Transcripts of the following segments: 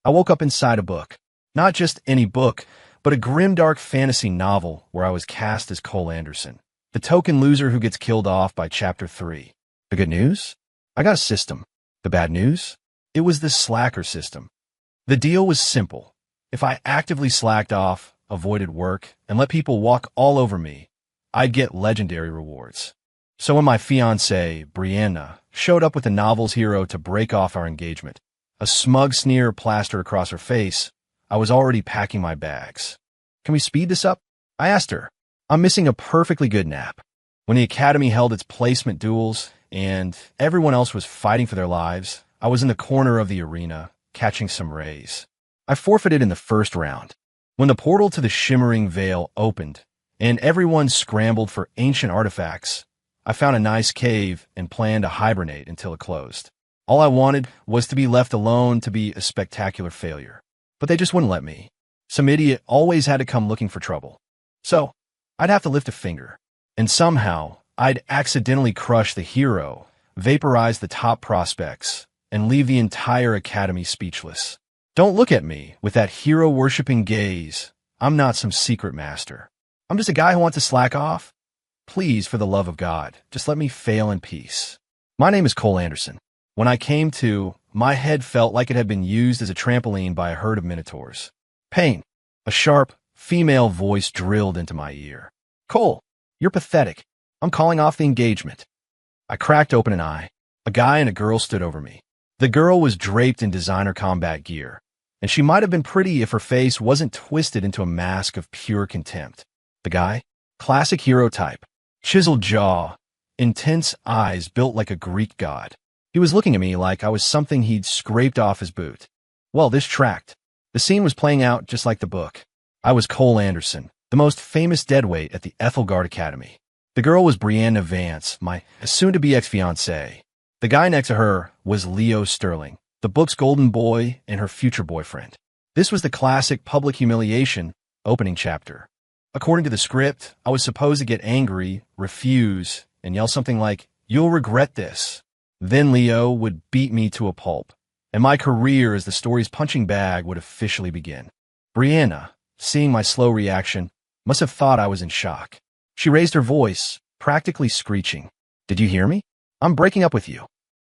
I woke up inside a book. Not just any book, but a grimdark fantasy novel where I was cast as Cole Anderson, the token loser who gets killed off by chapter 3. The good news? I got a system. The bad news? It was the slacker system. The deal was simple. If I actively slacked off, avoided work, and let people walk all over me, I'd get legendary rewards. So when my fiancée, Brianna, showed up with the novel's hero to break off our engagement, a smug sneer plastered across her face, I was already packing my bags. Can we speed this up? I asked her. I'm missing a perfectly good nap. When the academy held its placement duels and everyone else was fighting for their lives, I was in the corner of the arena, catching some rays. I forfeited in the first round. When the portal to the Shimmering Veil opened and everyone scrambled for ancient artifacts, I found a nice cave and planned to hibernate until it closed. All I wanted was to be left alone to be a spectacular failure. But they just wouldn't let me. Some idiot always had to come looking for trouble. So, I'd have to lift a finger. And somehow, I'd accidentally crush the hero, vaporize the top prospects, and leave the entire academy speechless. Don't look at me with that hero-worshipping gaze. I'm not some secret master. I'm just a guy who wants to slack off. Please, for the love of God, just let me fail in peace. My name is Cole Anderson. When I came to, my head felt like it had been used as a trampoline by a herd of minotaurs. Pain. A sharp, female voice drilled into my ear. Cole, you're pathetic. I'm calling off the engagement. I cracked open an eye. A guy and a girl stood over me. The girl was draped in designer combat gear, and she might have been pretty if her face wasn't twisted into a mask of pure contempt. The guy? Classic hero type. Chiseled jaw, intense eyes built like a Greek god. He was looking at me like I was something he'd scraped off his boot. Well, this tracked. The scene was playing out just like the book. I was Cole Anderson, the most famous deadweight at the Ethelgard Academy. The girl was Brianna Vance, my soon-to-be ex-fiancée. The guy next to her was Leo Sterling, the book's golden boy and her future boyfriend. This was the classic public humiliation opening chapter. According to the script, I was supposed to get angry, refuse, and yell something like, "You'll regret this." Then Leo would beat me to a pulp, and my career as the story's punching bag would officially begin. Brianna, seeing my slow reaction, must have thought I was in shock. She raised her voice, practically screeching. "Did you hear me? I'm breaking up with you."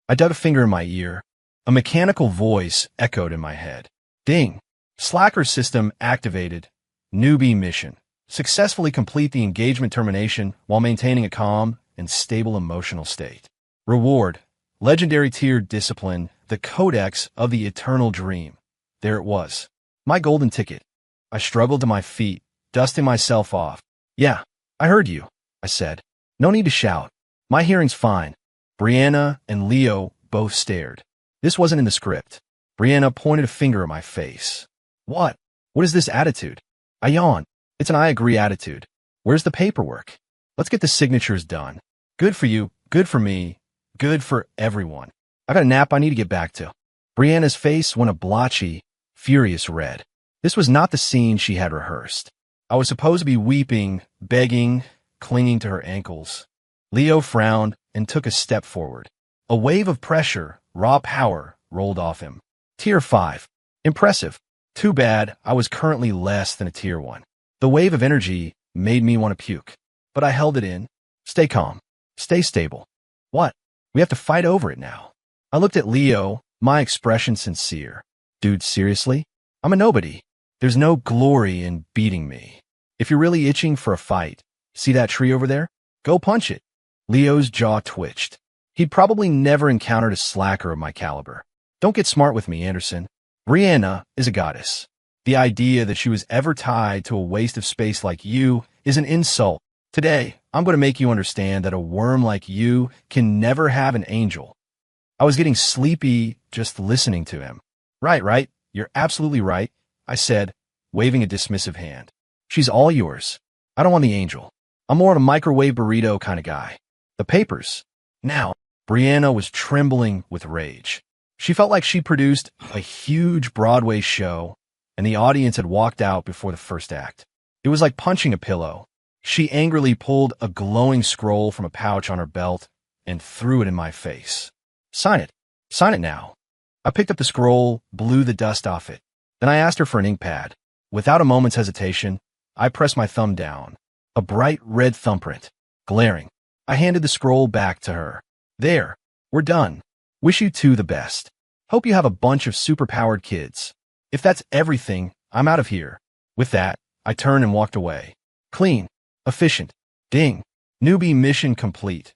I dug a finger in my ear. A mechanical voice echoed in my head. Ding. Slacker system activated. Newbie mission. Successfully complete the engagement termination while maintaining a calm and stable emotional state. Reward. Legendary tier discipline, the codex of the eternal dream. There it was. My golden ticket. I struggled to my feet, dusting myself off. "Yeah, I heard you," I said. "No need to shout. My hearing's fine." Brianna and Leo both stared. This wasn't in the script. Brianna pointed a finger at my face. What? What is this attitude? I yawned. It's an I agree attitude. Where's the paperwork? Let's get the signatures done. Good for you, good for me, good for everyone. I got a nap I need to get back to. Brianna's face went a blotchy, furious red. This was not the scene she had rehearsed. I was supposed to be weeping, begging, clinging to her ankles. Leo frowned and took a step forward. A wave of pressure, raw power, rolled off him. Tier 5. Impressive. Too bad I was currently less than a Tier 1. The wave of energy made me want to puke. But I held it in. Stay calm. Stay stable. What? We have to fight over it now. I looked at Leo, my expression sincere. Dude, seriously? I'm a nobody. There's no glory in beating me. If you're really itching for a fight, see that tree over there? Go punch it. Leo's jaw twitched. He'd probably never encountered a slacker of my caliber. Don't get smart with me, Anderson. Brianna is a goddess. The idea that she was ever tied to a waste of space like you is an insult. Today, I'm going to make you understand that a worm like you can never have an angel. I was getting sleepy just listening to him. Right. You're absolutely right, I said, waving a dismissive hand. She's all yours. I don't want the angel. I'm more of a microwave burrito kind of guy. The papers. Now, Brianna was trembling with rage. She felt like she produced a huge Broadway show, and the audience had walked out before the first act. It was like punching a pillow. She angrily pulled a glowing scroll from a pouch on her belt and threw it in my face. Sign it. Sign it now. I picked up the scroll, blew the dust off it. Then I asked her for an ink pad. Without a moment's hesitation, I pressed my thumb down. A bright red thumbprint. Glaring. I handed the scroll back to her. There. We're done. Wish you two the best. Hope you have a bunch of superpowered kids. If that's everything, I'm out of here. With that, I turned and walked away. Clean. Efficient. Ding. Newbie mission complete.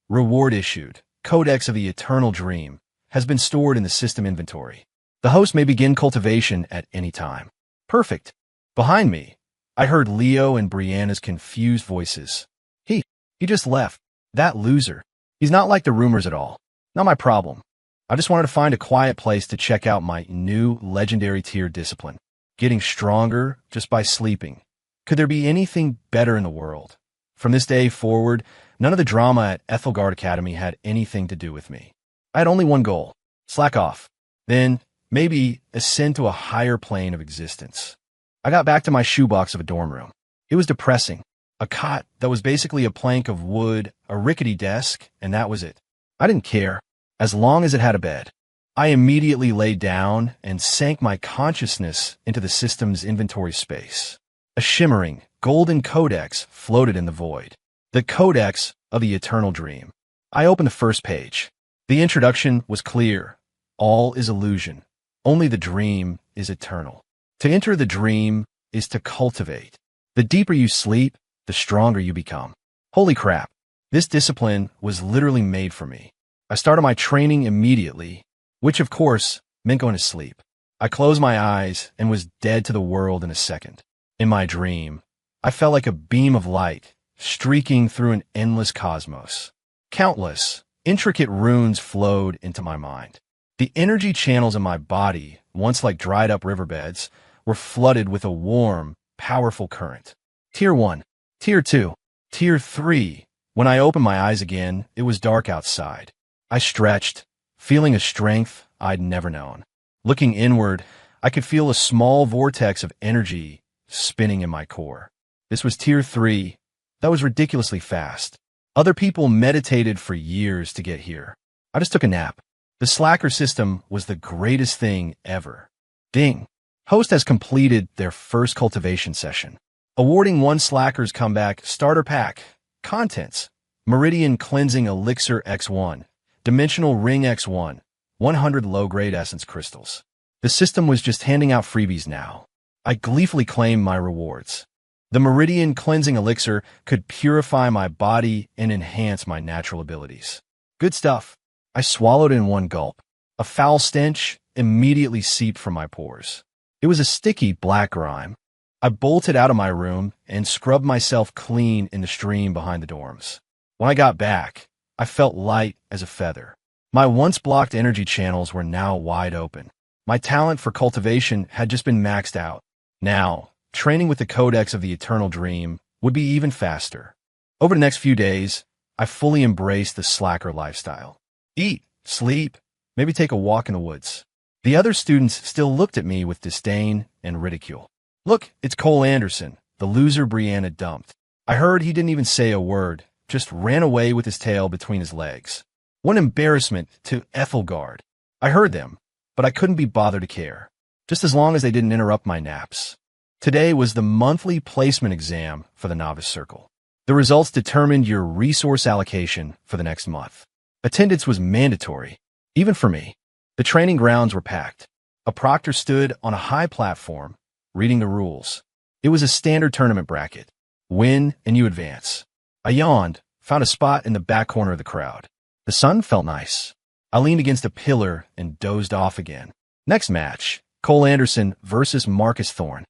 Reward issued. Codex of the Eternal Dream has been stored in the system inventory. The host may begin cultivation at any time. Perfect. Behind me, I heard Leo and Brianna's confused voices. He just left. That loser. He's not like the rumors at all. Not my problem. I just wanted to find a quiet place to check out my new legendary tier discipline. Getting stronger just by sleeping. Could there be anything better in the world? From this day forward, none of the drama at Ethelgard Academy had anything to do with me. I had only one goal. Slack off. Then, maybe, ascend to a higher plane of existence. I got back to my shoebox of a dorm room. It was depressing. A cot that was basically a plank of wood, a rickety desk, and that was it. I didn't care, as long as it had a bed. I immediately lay down and sank my consciousness into the system's inventory space. A shimmering, golden codex floated in the void. The Codex of the Eternal Dream. I opened the first page. The introduction was clear. All is illusion. Only the dream is eternal. To enter the dream is to cultivate. The deeper you sleep, the stronger you become. Holy crap. This discipline was literally made for me. I started my training immediately, which of course meant going to sleep. I closed my eyes and was dead to the world in a second. In my dream, I felt like a beam of light streaking through an endless cosmos. Countless, intricate runes flowed into my mind. The energy channels in my body, once like dried-up riverbeds, were flooded with a warm, powerful current. Tier 1, Tier 2, Tier 3. When I opened my eyes again, it was dark outside. I stretched, feeling a strength I'd never known. Looking inward, I could feel a small vortex of energy spinning in my core. This was Tier 3. That was ridiculously fast. Other people meditated for years to get here. I just took a nap. The slacker system was the greatest thing ever. Ding. Host has completed their first cultivation session. Awarding one slacker's comeback starter pack. Contents. Meridian Cleansing Elixir X1. Dimensional Ring X1. 100 low-grade essence crystals. The system was just handing out freebies now. I gleefully claimed my rewards. The Meridian Cleansing Elixir could purify my body and enhance my natural abilities. Good stuff. I swallowed in one gulp. A foul stench immediately seeped from my pores. It was a sticky black grime. I bolted out of my room and scrubbed myself clean in the stream behind the dorms. When I got back, I felt light as a feather. My once blocked energy channels were now wide open. My talent for cultivation had just been maxed out. Now, training with the Codex of the Eternal Dream would be even faster. Over the next few days, I fully embraced the slacker lifestyle. Eat, sleep, maybe take a walk in the woods. The other students still looked at me with disdain and ridicule. Look, it's Cole Anderson, the loser Brianna dumped. I heard he didn't even say a word, just ran away with his tail between his legs. What embarrassment to Ethelgard. I heard them, but I couldn't be bothered to care, just as long as they didn't interrupt my naps. Today was the monthly placement exam for the Novice Circle. The results determined your resource allocation for the next month. Attendance was mandatory, even for me. The training grounds were packed. A proctor stood on a high platform, reading the rules. It was a standard tournament bracket. Win and you advance. I yawned, found a spot in the back corner of the crowd. The sun felt nice. I leaned against a pillar and dozed off again. Next match, Cole Anderson versus Marcus Thorne.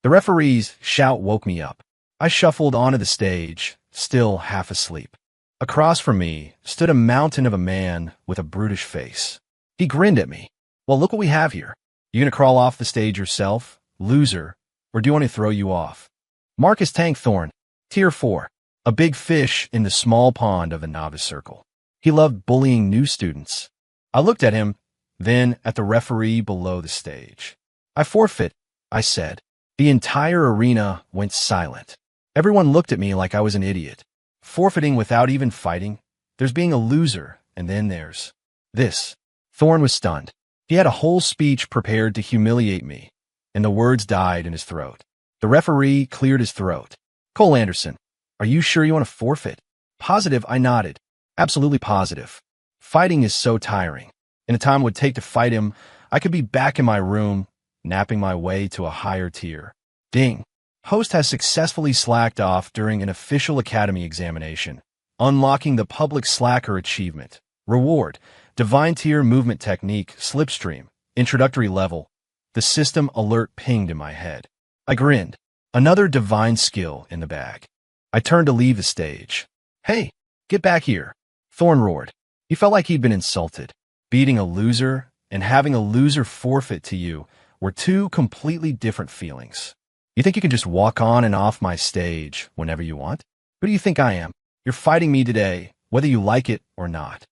The referee's shout woke me up. I shuffled onto the stage, still half asleep. Across from me stood a mountain of a man with a brutish face. He grinned at me. Well, look what we have here. You gonna crawl off the stage yourself, loser, or do you want to throw you off? Marcus Tank Thorne, Tier 4, a big fish in the small pond of the Novice Circle. He loved bullying new students. I looked at him, then at the referee below the stage. I forfeit, I said. The entire arena went silent. Everyone looked at me like I was an idiot. Forfeiting without even fighting? There's being a loser, and then there's this. Thorne was stunned. He had a whole speech prepared to humiliate me, and the words died in his throat. The referee cleared his throat. Cole Anderson, are you sure you want to forfeit? Positive, I nodded. Absolutely positive. Fighting is so tiring. In the time it would take to fight him, I could be back in my room, napping my way to a higher tier. Ding. Host has successfully slacked off during an official academy examination, unlocking the public slacker achievement. Reward, divine tier movement technique, slipstream, introductory level. The system alert pinged in my head. I grinned. Another divine skill in the bag. I turned to leave the stage. Hey, get back here. Thorn roared. He felt like he'd been insulted. Beating a loser and having a loser forfeit to you were two completely different feelings. You think you can just walk on and off my stage whenever you want? Who do you think I am? You're fighting me today, whether you like it or not.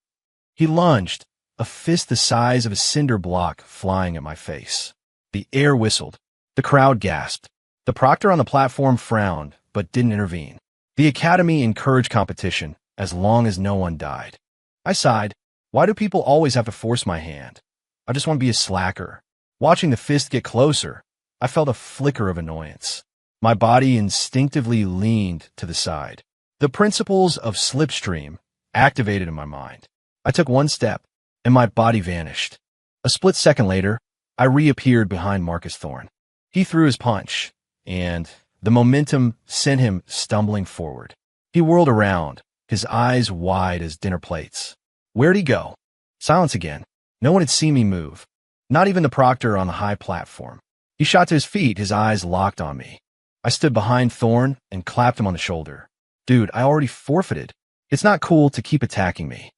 He lunged, a fist the size of a cinder block flying at my face. The air whistled. The crowd gasped. The proctor on the platform frowned, but didn't intervene. The academy encouraged competition, as long as no one died. I sighed. Why do people always have to force my hand? I just want to be a slacker. Watching the fist get closer, I felt a flicker of annoyance. My body instinctively leaned to the side. The principles of slipstream activated in my mind. I took one step, and my body vanished. A split second later, I reappeared behind Marcus Thorne. He threw his punch, and the momentum sent him stumbling forward. He whirled around, his eyes wide as dinner plates. Where'd he go? Silence again. No one had seen me move. Not even the proctor on the high platform. He shot to his feet, his eyes locked on me. I stood behind Thorne and clapped him on the shoulder. Dude, I already forfeited. It's not cool to keep attacking me.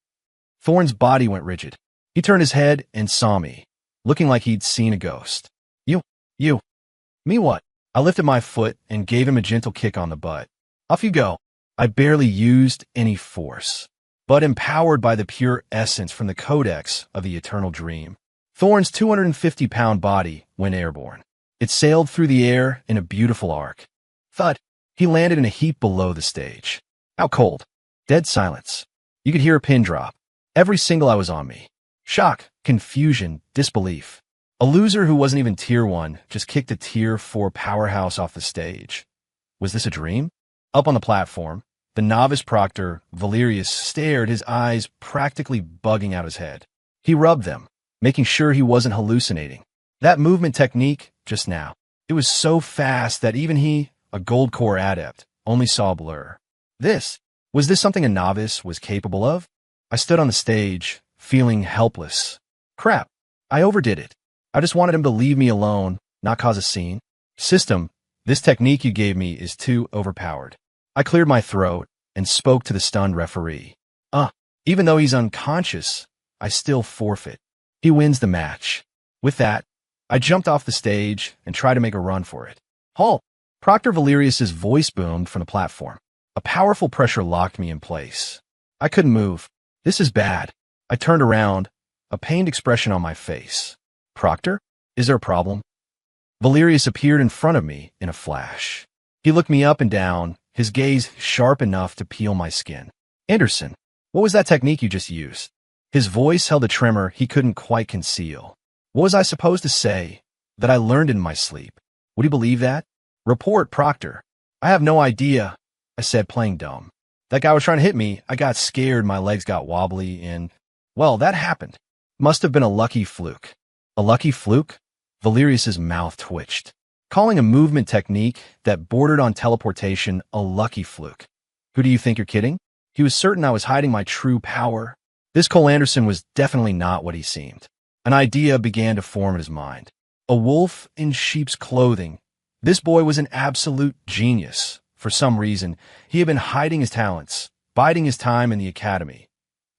Thorne's body went rigid. He turned his head and saw me, looking like he'd seen a ghost. You. Me what? I lifted my foot and gave him a gentle kick on the butt. Off you go. I barely used any force, but empowered by the pure essence from the codex of the eternal dream. Thorne's 250-pound body went airborne. It sailed through the air in a beautiful arc. Thud. He landed in a heap below the stage. Out cold. Dead silence. You could hear a pin drop. Every single eye was on me. Shock, confusion, disbelief. A loser who wasn't even Tier 1 just kicked a Tier 4 powerhouse off the stage. Was this a dream? Up on the platform, the novice proctor, Valerius, stared, his eyes practically bugging out his head. He rubbed them, making sure he wasn't hallucinating. That movement technique, just now, it was so fast that even he, a gold core adept, only saw a blur. Was this something a novice was capable of? I stood on the stage, feeling helpless. Crap, I overdid it. I just wanted him to leave me alone, not cause a scene. System, this technique you gave me is too overpowered. I cleared my throat and spoke to the stunned referee. Even though he's unconscious, I still forfeit. He wins the match. With that, I jumped off the stage and tried to make a run for it. Halt! Proctor Valerius's voice boomed from the platform. A powerful pressure locked me in place. I couldn't move. This is bad. I turned around, a pained expression on my face. Proctor, is there a problem? Valerius appeared in front of me in a flash. He looked me up and down, his gaze sharp enough to peel my skin. Anderson, what was that technique you just used? His voice held a tremor he couldn't quite conceal. What was I supposed to say? That I learned in my sleep. Would he believe that? Report, Proctor. I have no idea, I said, playing dumb. That guy was trying to hit me. I got scared, my legs got wobbly, and, well, that happened. Must have been a lucky fluke. A lucky fluke? Valerius's mouth twitched. Calling a movement technique that bordered on teleportation a lucky fluke. Who do you think you're kidding? He was certain I was hiding my true power. This Cole Anderson was definitely not what he seemed. An idea began to form in his mind. A wolf in sheep's clothing. This boy was an absolute genius. For some reason, he had been hiding his talents, biding his time in the academy.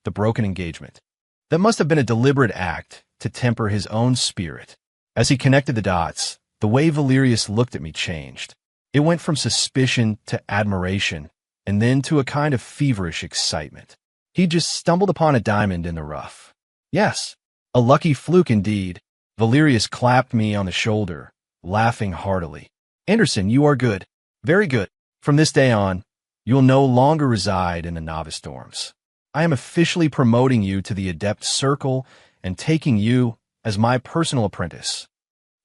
The broken engagement. That must have been a deliberate act to temper his own spirit. As he connected the dots, the way Valerius looked at me changed. It went from suspicion to admiration, and then to a kind of feverish excitement. He just stumbled upon a diamond in the rough. Yes, a lucky fluke indeed. Valerius clapped me on the shoulder, laughing heartily. Anderson, you are good. Very good. From this day on, you will no longer reside in the novice dorms. I am officially promoting you to the adept circle and taking you as my personal apprentice.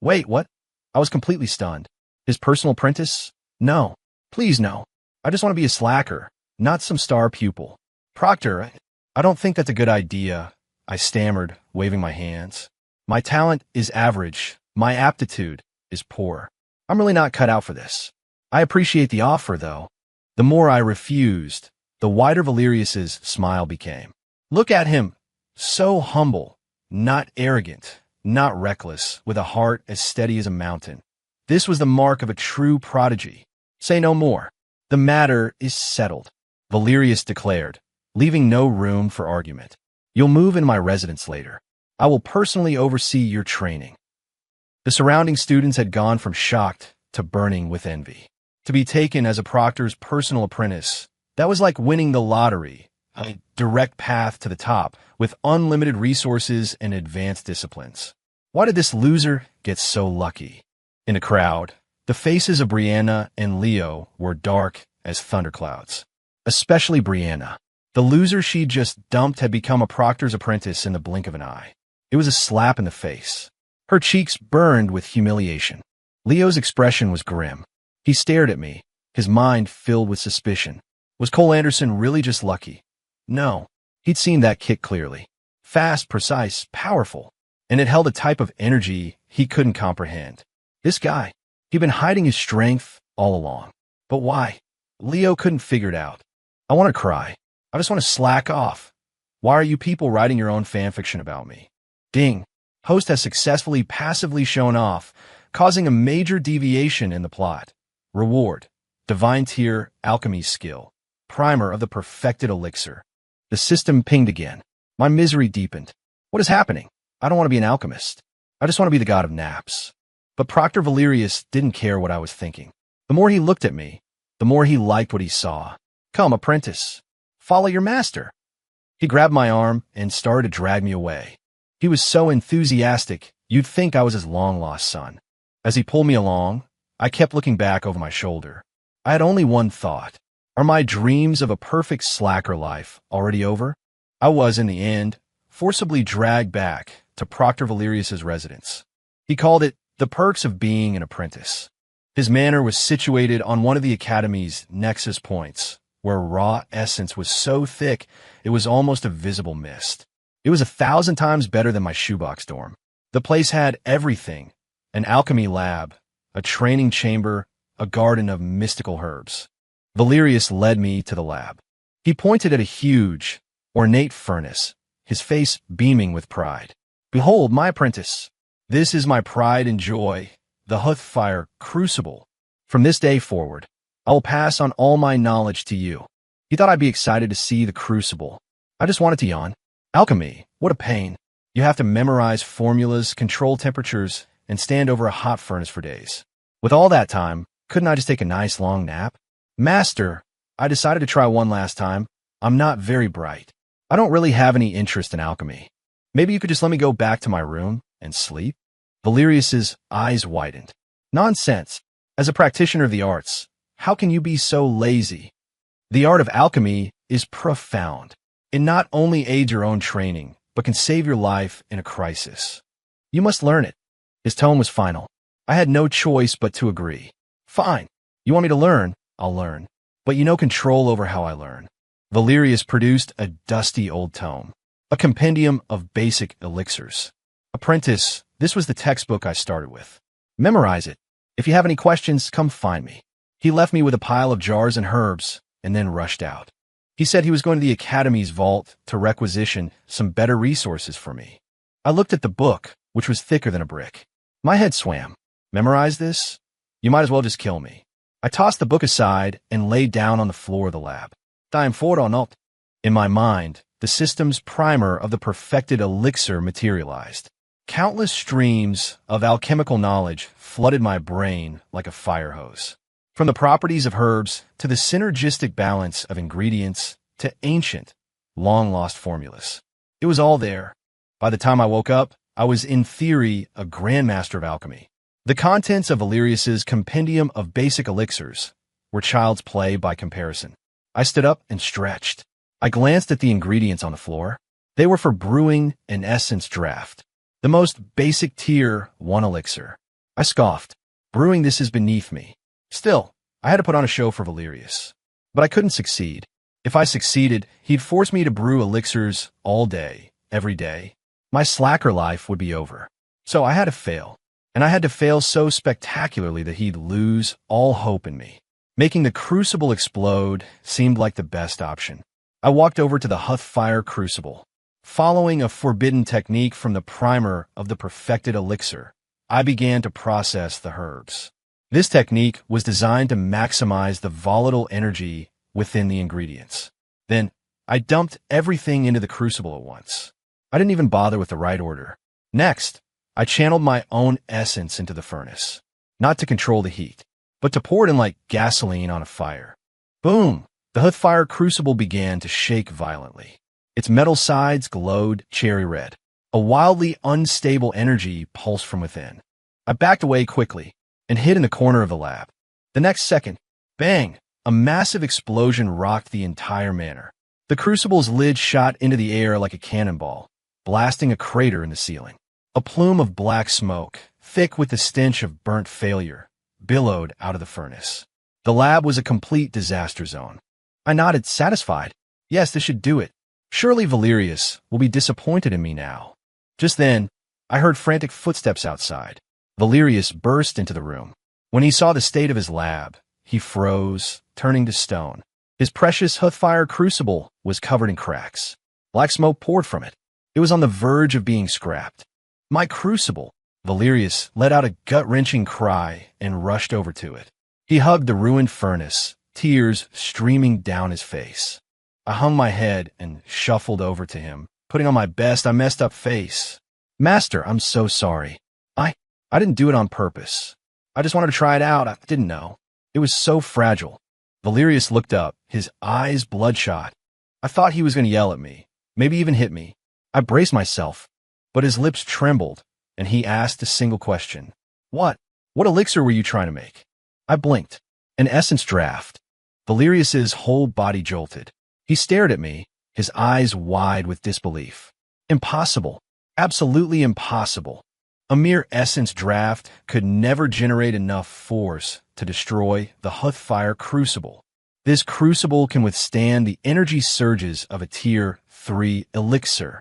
Wait, what? I was completely stunned. His personal apprentice? No. Please no. I just want to be a slacker, not some star pupil. Proctor, I don't think that's a good idea, I stammered, waving my hands. My talent is average. My aptitude is poor. I'm really not cut out for this. I appreciate the offer, though. The more I refused, the wider Valerius's smile became. Look at him. So humble, not arrogant, not reckless, with a heart as steady as a mountain. This was the mark of a true prodigy. Say no more. The matter is settled, Valerius declared, leaving no room for argument. You'll move in my residence later. I will personally oversee your training. The surrounding students had gone from shocked to burning with envy. To be taken as a proctor's personal apprentice, that was like winning the lottery, a direct path to the top with unlimited resources and advanced disciplines. Why did this loser get so lucky? In a crowd, the faces of Brianna and Leo were dark as thunderclouds. Especially Brianna. The loser she just dumped had become a proctor's apprentice in the blink of an eye. It was a slap in the face. Her cheeks burned with humiliation. Leo's expression was grim. He stared at me, his mind filled with suspicion. Was Cole Anderson really just lucky? No. He'd seen that kick clearly. Fast, precise, powerful. And it held a type of energy he couldn't comprehend. This guy, he'd been hiding his strength all along. But why? Leo couldn't figure it out. I want to cry. I just want to slack off. Why are you people writing your own fanfiction about me? Ding. Host has successfully passively shown off, causing a major deviation in the plot. Reward. Divine tier alchemy skill. Primer of the perfected elixir. The system pinged again. My misery deepened. What is happening? I don't want to be an alchemist. I just want to be the god of naps. But Proctor Valerius didn't care what I was thinking. The more he looked at me, the more he liked what he saw. Come, apprentice. Follow your master. He grabbed my arm and started to drag me away. He was so enthusiastic, you'd think I was his long-lost son. As he pulled me along, I kept looking back over my shoulder. I had only one thought. Are my dreams of a perfect slacker life already over? I was, in the end, forcibly dragged back to Proctor Valerius's residence. He called it the perks of being an apprentice. His manor was situated on one of the academy's nexus points, where raw essence was so thick it was almost a visible mist. It was 1,000 times better than my shoebox dorm. The place had everything: an alchemy lab, a training chamber, a garden of mystical herbs. Valerius led me to the lab. He pointed at a huge, ornate furnace, his face beaming with pride. Behold, my apprentice. This is my pride and joy, the Huthfire Crucible. From this day forward, I will pass on all my knowledge to you. He thought I'd be excited to see the Crucible. I just wanted to yawn. Alchemy, what a pain. You have to memorize formulas, control temperatures, and stand over a hot furnace for days. With all that time, couldn't I just take a nice long nap? Master, I decided to try one last time. I'm not very bright. I don't really have any interest in alchemy. Maybe you could just let me go back to my room and sleep? Valerius's eyes widened. Nonsense. As a practitioner of the arts, how can you be so lazy? The art of alchemy is profound. It not only aids your own training, but can save your life in a crisis. You must learn it. His tone was final. I had no choice but to agree. Fine. You want me to learn? I'll learn. But you no control over how I learn. Valerius produced a dusty old tome, a compendium of basic elixirs. Apprentice, this was the textbook I started with. Memorize it. If you have any questions, come find me. He left me with a pile of jars and herbs, and then rushed out. He said he was going to the Academy's vault to requisition some better resources for me. I looked at the book, which was thicker than a brick. My head swam. Memorize this? You might as well just kill me. I tossed the book aside and laid down on the floor of the lab. Time for or not? In my mind, the system's primer of the perfected elixir materialized. Countless streams of alchemical knowledge flooded my brain like a fire hose. From the properties of herbs to the synergistic balance of ingredients to ancient, long-lost formulas. It was all there. By the time I woke up, I was in theory a grandmaster of alchemy. The contents of Valerius's compendium of basic elixirs were child's play by comparison. I stood up and stretched. I glanced at the ingredients on the floor. They were for brewing an essence draft. The most basic tier 1 elixir. I scoffed. Brewing this is beneath me. Still, I had to put on a show for Valerius. But I couldn't succeed. If I succeeded, he'd force me to brew elixirs all day, every day. My slacker life would be over. So I had to fail. And I had to fail so spectacularly that he'd lose all hope in me. Making the crucible explode seemed like the best option. I walked over to the Huthfire crucible. Following a forbidden technique from the primer of the perfected elixir, I began to process the herbs. This technique was designed to maximize the volatile energy within the ingredients. Then, I dumped everything into the crucible at once. I didn't even bother with the right order. Next, I channeled my own essence into the furnace, not to control the heat, but to pour it in like gasoline on a fire. Boom! The Huthfire crucible began to shake violently. Its metal sides glowed cherry red. A wildly unstable energy pulsed from within. I backed away quickly and hid in the corner of the lab. The next second, bang! A massive explosion rocked the entire manor. The crucible's lid shot into the air like a cannonball, blasting a crater in the ceiling. A plume of black smoke, thick with the stench of burnt failure, billowed out of the furnace. The lab was a complete disaster zone. I nodded, satisfied. Yes, this should do it. Surely Valerius will be disappointed in me now. Just then, I heard frantic footsteps outside. Valerius burst into the room. When he saw the state of his lab, he froze, turning to stone. His precious Huthfire crucible was covered in cracks. Black smoke poured from it. It was on the verge of being scrapped. My crucible! Valerius let out a gut-wrenching cry and rushed over to it. He hugged the ruined furnace, tears streaming down his face. I hung my head and shuffled over to him, putting on my best I messed up face. Master, I'm so sorry. I didn't do it on purpose. I just wanted to try it out. I didn't know. It was so fragile. Valerius looked up, his eyes bloodshot. I thought he was going to yell at me, maybe even hit me. I braced myself, but his lips trembled, and he asked a single question. What elixir were you trying to make? I blinked. An essence draft. Valerius's whole body jolted. He stared at me, his eyes wide with disbelief. Impossible. Absolutely impossible. A mere essence draft could never generate enough force to destroy the Huthfire crucible. This crucible can withstand the energy surges of a tier 3 elixir.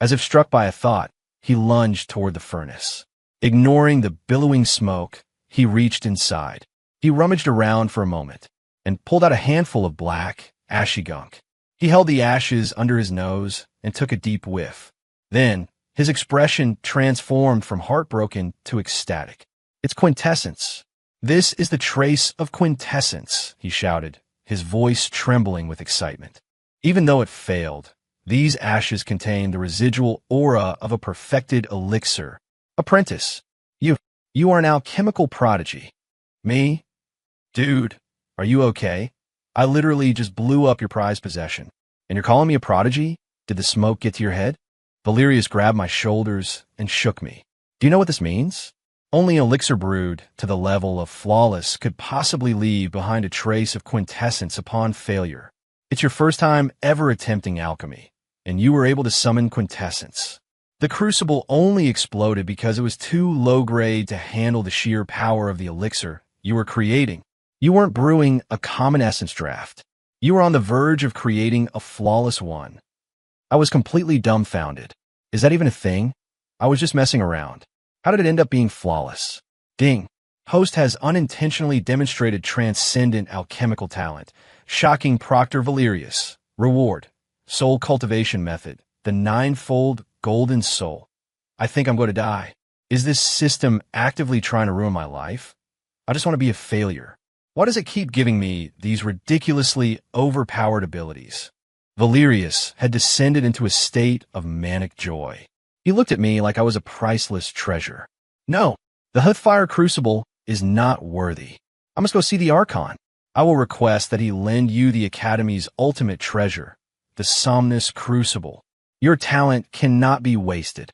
As if struck by a thought, he lunged toward the furnace. Ignoring the billowing smoke, he reached inside. He rummaged around for a moment and pulled out a handful of black, ashy gunk. He held the ashes under his nose and took a deep whiff. Then, his expression transformed from heartbroken to ecstatic. It's quintessence. This is the trace of quintessence, he shouted, his voice trembling with excitement. Even though it failed, these ashes contain the residual aura of a perfected elixir. Apprentice, you are an alchemical prodigy. Me? Dude, are you okay? I literally just blew up your prized possession. And you're calling me a prodigy? Did the smoke get to your head? Valerius grabbed my shoulders and shook me. Do you know what this means? Only elixir brewed to the level of flawless could possibly leave behind a trace of quintessence upon failure. It's your first time ever attempting alchemy, and you were able to summon quintessence. The crucible only exploded because it was too low grade to handle the sheer power of the elixir you were creating. You weren't brewing a common essence draft. You were on the verge of creating a flawless one. I was completely dumbfounded. Is that even a thing? I was just messing around. How did it end up being flawless? Ding. Host has unintentionally demonstrated transcendent alchemical talent. Shocking Proctor Valerius. Reward. Soul cultivation method. The ninefold golden soul. I think I'm going to die. Is this system actively trying to ruin my life? I just want to be a failure. Why does it keep giving me these ridiculously overpowered abilities? Valerius had descended into a state of manic joy. He looked at me like I was a priceless treasure. No, the Huthfire crucible is not worthy. I must go see the Archon. I will request that he lend you the Academy's ultimate treasure, the Somnus Crucible. Your talent cannot be wasted.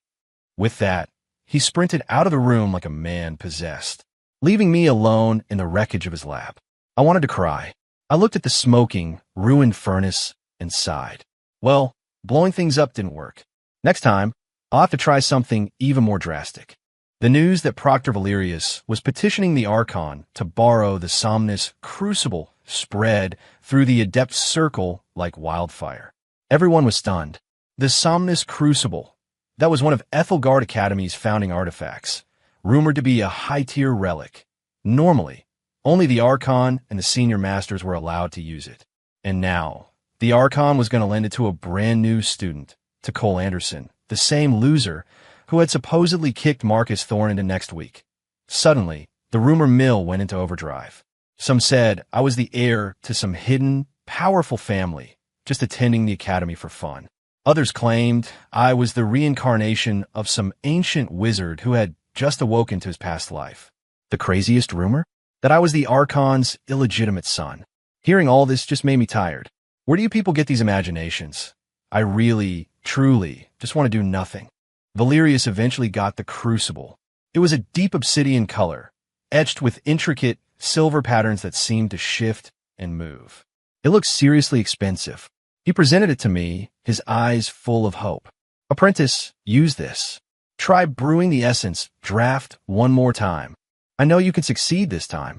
With that, he sprinted out of the room like a man possessed, leaving me alone in the wreckage of his lab. I wanted to cry. I looked at the smoking, ruined furnace and sighed. Well, blowing things up didn't work. Next time, I'll have to try something even more drastic. The news that Proctor Valerius was petitioning the Archon to borrow the Somnus Crucible spread through the adept circle like wildfire. Everyone was stunned. The Somnus Crucible, that was one of Ethelgard Academy's founding artifacts, rumored to be a high-tier relic. Normally, only the Archon and the senior masters were allowed to use it. And now, the Archon was going to lend it to a brand new student, to Cole Anderson, the same loser who had supposedly kicked Marcus Thorne into next week. Suddenly, the rumor mill went into overdrive. Some said I was the heir to some hidden, powerful family, just attending the academy for fun. Others claimed I was the reincarnation of some ancient wizard who had just awoken to his past life. The craziest rumor? That I was the Archon's illegitimate son. Hearing all this just made me tired. Where do you people get these imaginations? I really, truly, just want to do nothing. Valerius eventually got the crucible. It was a deep obsidian color, etched with intricate silver patterns that seemed to shift and move. It looked seriously expensive. He presented it to me, his eyes full of hope. Apprentice, use this. Try brewing the essence, draft one more time. I know you can succeed this time.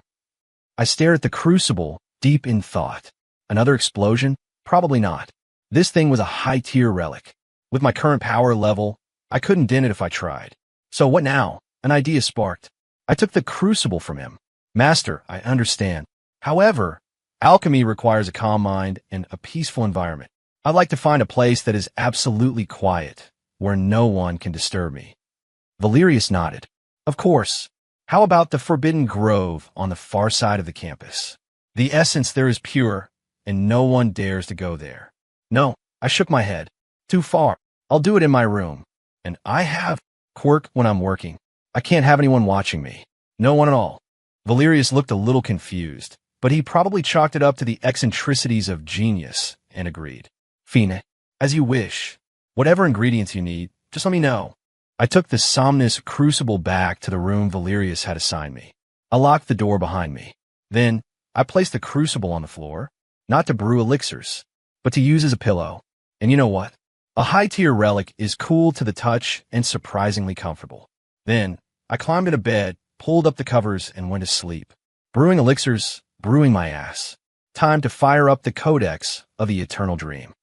I stared at the crucible, deep in thought. Another explosion? Probably not. This thing was a high-tier relic. With my current power level, I couldn't dent it if I tried. So what now? An idea sparked. I took the crucible from him. Master, I understand. However, alchemy requires a calm mind and a peaceful environment. I'd like to find a place that is absolutely quiet, where no one can disturb me. Valerius nodded. Of course. How about the Forbidden Grove on the far side of the campus? The essence there is pure, and no one dares to go there. No, I shook my head. Too far. I'll do it in my room. And I have quirk when I'm working. I can't have anyone watching me. No one at all. Valerius looked a little confused, but he probably chalked it up to the eccentricities of genius and agreed. Fine, as you wish. Whatever ingredients you need, just let me know. I took the Somnus Crucible back to the room Valerius had assigned me. I locked the door behind me. Then, I placed the crucible on the floor, not to brew elixirs, but to use as a pillow. And you know what? A high-tier relic is cool to the touch and surprisingly comfortable. Then, I climbed into bed, pulled up the covers, and went to sleep. Brewing elixirs, brewing my ass. Time to fire up the codex of the eternal dream.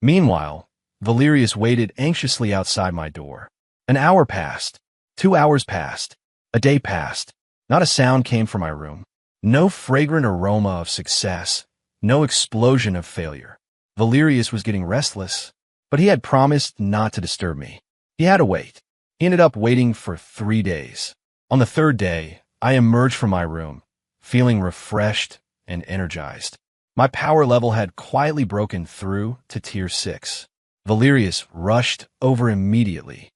Meanwhile, Valerius waited anxiously outside my door. An hour passed. 2 hours passed. A day passed. Not a sound came from my room. No fragrant aroma of success. No explosion of failure. Valerius was getting restless, but he had promised not to disturb me. He had to wait. He ended up waiting for 3 days. On the third day, I emerged from my room, feeling refreshed and energized. My power level had quietly broken through to tier 6. Valerius rushed over immediately.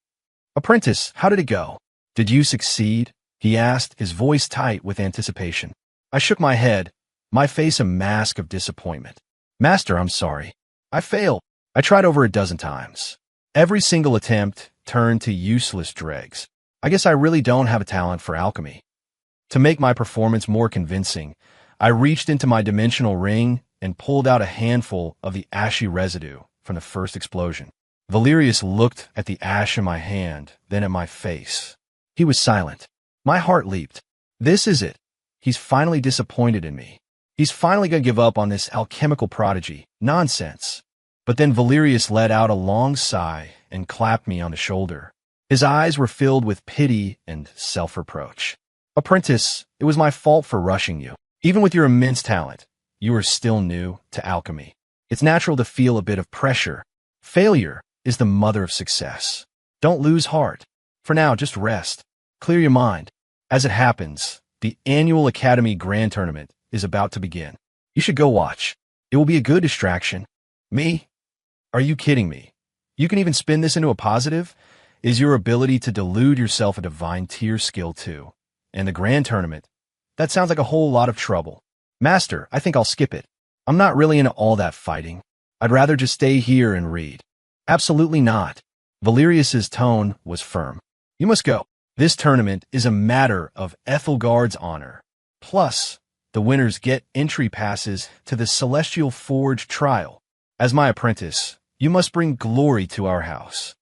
Apprentice, how did it go? Did you succeed? He asked, his voice tight with anticipation. I shook my head, my face a mask of disappointment. Master, I'm sorry. I failed. I tried over a dozen times. Every single attempt turned to useless dregs. I guess I really don't have a talent for alchemy. To make my performance more convincing, I reached into my dimensional ring and pulled out a handful of the ashy residue from the first explosion. Valerius looked at the ash in my hand, then at my face. He was silent. My heart leaped. This is it. He's finally disappointed in me. He's finally going to give up on this alchemical prodigy. Nonsense. But then Valerius let out a long sigh and clapped me on the shoulder. His eyes were filled with pity and self-reproach. Apprentice, it was my fault for rushing you. Even with your immense talent, you are still new to alchemy. It's natural to feel a bit of pressure. Failure is the mother of success. Don't lose heart. For now, just rest. Clear your mind. As it happens, the annual Academy Grand Tournament is about to begin. You should go watch. It will be a good distraction. Me? Are you kidding me? You can even spin this into a positive? Is your ability to delude yourself a divine tier skill too? And the Grand Tournament? That sounds like a whole lot of trouble. Master, I think I'll skip it. I'm not really into all that fighting. I'd rather just stay here and read. Absolutely not. Valerius's tone was firm. You must go. This tournament is a matter of Ethelgard's honor. Plus, the winners get entry passes to the Celestial Forge trial. As my apprentice, you must bring glory to our house.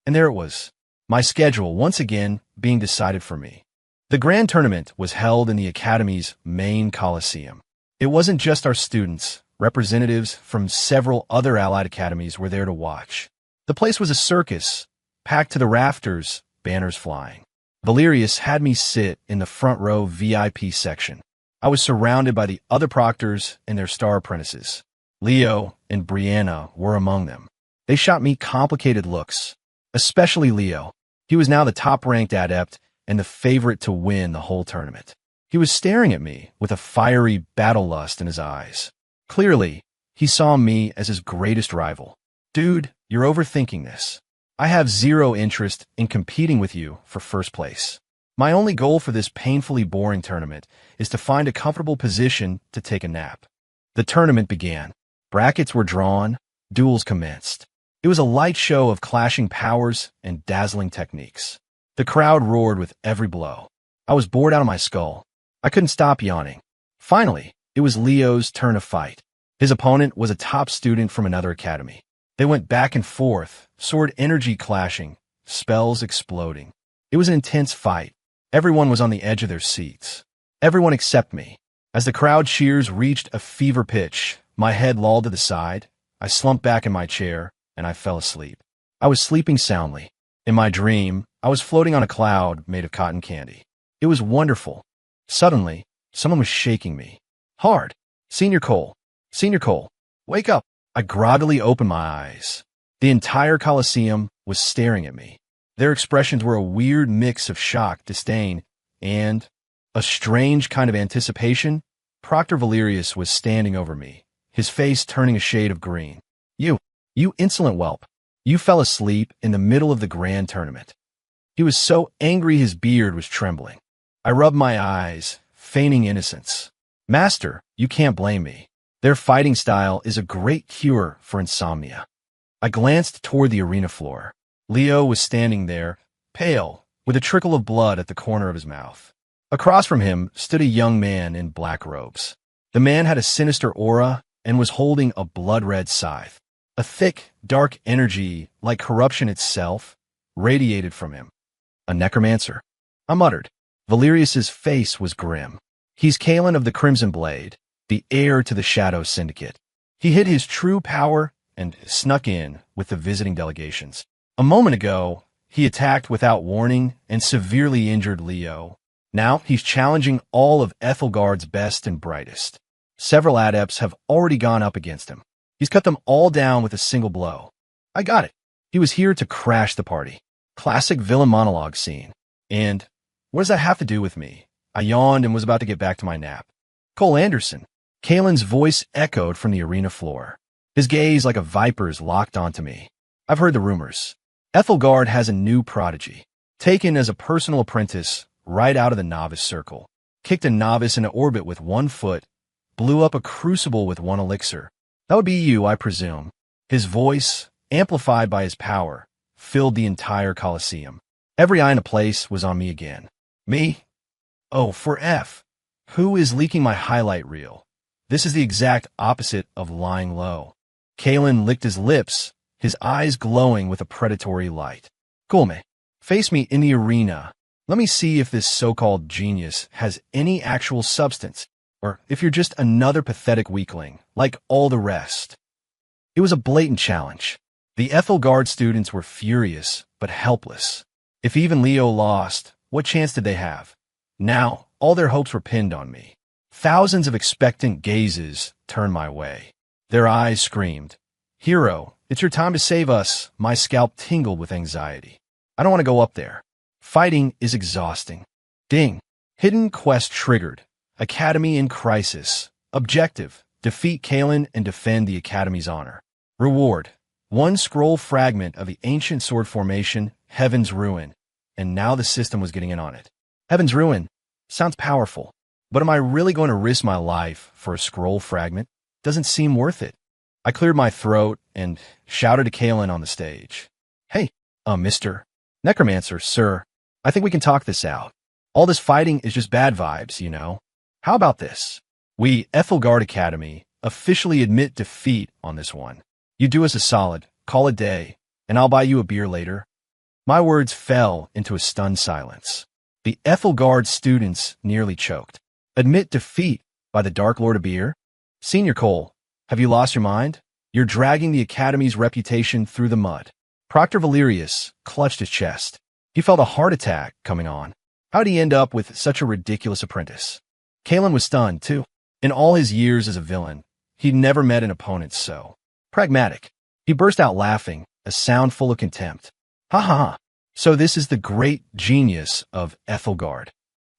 And there it was. my schedule once again being decided for me. The grand tournament was held in the Academy's main coliseum. It wasn't just our students. Representatives from several other allied academies were there to watch. The place was a circus, packed to the rafters, banners flying. Valerius had me sit in the front row VIP section. I was surrounded by the other proctors and their star apprentices. Leo and Brianna were among them. They shot me complicated looks, especially Leo. He was now the top-ranked adept and the favorite to win the whole tournament. He was staring at me with a fiery battle lust in his eyes. Clearly, he saw me as his greatest rival. Dude, you're overthinking this. I have zero interest in competing with you for first place. My only goal for this painfully boring tournament is to find a comfortable position to take a nap. The tournament began. Brackets were drawn. Duels commenced. It was a light show of clashing powers and dazzling techniques. The crowd roared with every blow. I was bored out of my skull. I couldn't stop yawning. Finally, it was Leo's turn to fight. His opponent was a top student from another academy. They went back and forth, sword energy clashing, spells exploding. It was an intense fight. Everyone was on the edge of their seats. Everyone except me. As the crowd cheers reached a fever pitch, my head lolled to the side. I slumped back in my chair, and I fell asleep. I was sleeping soundly. In my dream, I was floating on a cloud made of cotton candy. It was wonderful. Suddenly, someone was shaking me. Hard. Senior Cole. Senior Cole. Wake up. I groggily opened my eyes. The entire Coliseum was staring at me. Their expressions were a weird mix of shock, disdain, and a strange kind of anticipation. Proctor Valerius was standing over me, his face turning a shade of green. You insolent whelp. You fell asleep in the middle of the grand tournament. He was so angry his beard was trembling. I rubbed my eyes, feigning innocence. Master, you can't blame me. Their fighting style is a great cure for insomnia. I glanced toward the arena floor. Leo was standing there, pale, with a trickle of blood at the corner of his mouth. Across from him stood a young man in black robes. The man had a sinister aura and was holding a blood-red scythe. A thick, dark energy, like corruption itself, radiated from him. A necromancer. I muttered. Valerius's face was grim. He's Kalen of the Crimson Blade, the heir to the Shadow Syndicate. He hid his true power and snuck in with the visiting delegations. A moment ago, he attacked without warning and severely injured Leo. Now he's challenging all of Ethelgard's best and brightest. Several adepts have already gone up against him. He's cut them all down with a single blow. I got it. He was here to crash the party. Classic villain monologue scene. And what does that have to do with me? I yawned and was about to get back to my nap. Cole Anderson. Kalen's voice echoed from the arena floor. His gaze like a viper's locked onto me. I've heard the rumors. Ethelgard has a new prodigy. Taken as a personal apprentice right out of the novice circle. Kicked a novice into orbit with 1 foot. Blew up a crucible with 1 elixir. That would be you, I presume. His voice, amplified by his power, filled the entire Coliseum. Every eye in the place was on me again. Me? Oh, for F. Who is leaking my highlight reel? This is the exact opposite of lying low. Kalen licked his lips, his eyes glowing with a predatory light. Gulme, face me in the arena. Let me see if this so-called genius has any actual substance, or if you're just another pathetic weakling, like all the rest. It was a blatant challenge. The Ethelgard students were furious, but helpless. If even Leo lost, what chance did they have? Now, all their hopes were pinned on me. Thousands of expectant gazes turned my way. Their eyes screamed, "Hero, it's your time to save us." My scalp tingled with anxiety. I don't want to go up there. Fighting is exhausting. Ding. Hidden quest triggered. Academy in crisis. Objective: defeat Kalen and defend the Academy's honor. Reward: 1 scroll fragment of the ancient sword formation, Heaven's Ruin. And now the system was getting in on it. Heaven's Ruin. Sounds powerful. But am I really going to risk my life for a scroll fragment? Doesn't seem worth it. I cleared my throat and shouted to Kalen on the stage. Hey, Mr. Necromancer, sir, I think we can talk this out. All this fighting is just bad vibes, you know. How about this? We, Ethelgard Academy, officially admit defeat on this one. You do us a solid, call it a day, and I'll buy you a beer later. My words fell into a stunned silence. The Ethelgard students nearly choked. Admit defeat by the Dark Lord of Beer? Senior Cole, have you lost your mind? You're dragging the Academy's reputation through the mud. Proctor Valerius clutched his chest. He felt a heart attack coming on. How'd he end up with such a ridiculous apprentice? Kalen was stunned, too. In all his years as a villain, he'd never met an opponent so pragmatic. He burst out laughing, a sound full of contempt. Ha ha ha. So this is the great genius of Ethelgard.